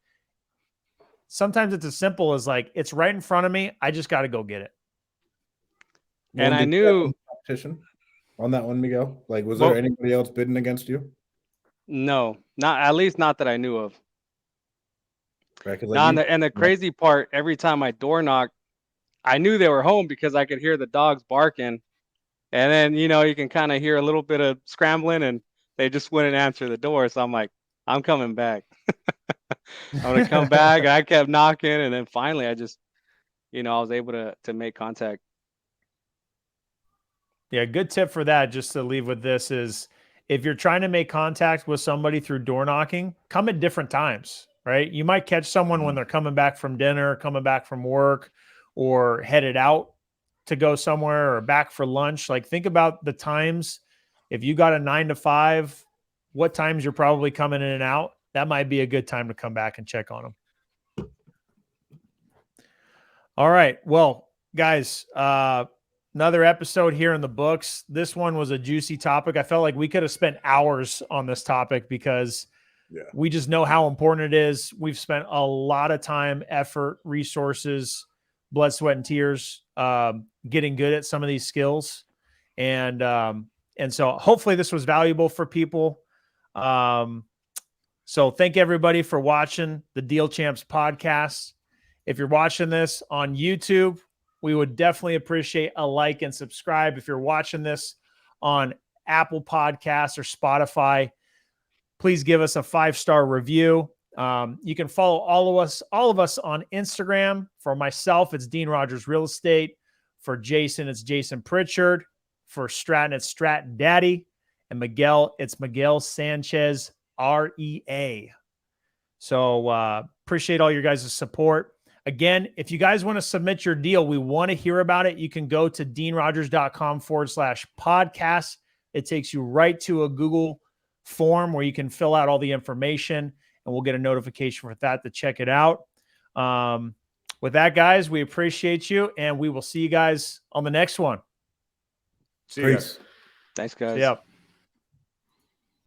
sometimes it's as simple as like, it's right in front of me. I just got to go get it.
And I knew
competition on that one, Miguel. Like, was there anybody else bidding against you?
No, not at least not that I knew of.
Right, like
and the crazy part, every time I door knocked, I knew they were home because I could hear the dogs barking. And then, you know, you can kind of hear a little bit of scrambling, and they just wouldn't answer the door. So I'm like, I'm coming back. I'm going to come back. I kept knocking. And then finally, I just, you know, I was able to make contact.
Yeah, good tip for that, just to leave with this, is if you're trying to make contact with somebody through door knocking, come at different times, right? You might catch someone when they're coming back from dinner, coming back from work, or headed out to go somewhere, or back for lunch. Like, think about the times. If you got a 9 to 5, what times you're probably coming in and out. That might be a good time to come back and check on them. All right. Well, guys, another episode here in the books. This one was a juicy topic. I felt like we could have spent hours on this topic because we just know how important it is. We've spent a lot of time, effort, resources, blood, sweat, and tears getting good at some of these skills. And so hopefully this was valuable for people. So thank everybody for watching the Deal Champs podcast. If you're watching this on YouTube, we would definitely appreciate a like and subscribe. If you're watching this on Apple Podcasts or Spotify, please give us a 5-star review. You can follow all of us on Instagram. For myself, it's Dean Rogers Real Estate. For Jason, it's Jason Pritchard. For Stratton, it's Stratton Daddy. And Miguel, it's Miguel Sanchez REA. So appreciate all your guys' support. Again, if you guys want to submit your deal, we want to hear about it. You can go to deanrogers.com/podcast. It takes you right to a Google form where you can fill out all the information, and we'll get a notification for that to check it out. With that, guys, we appreciate you, and we will see you guys on the next one.
See ya.
Peace.
Thanks, guys.
Yep.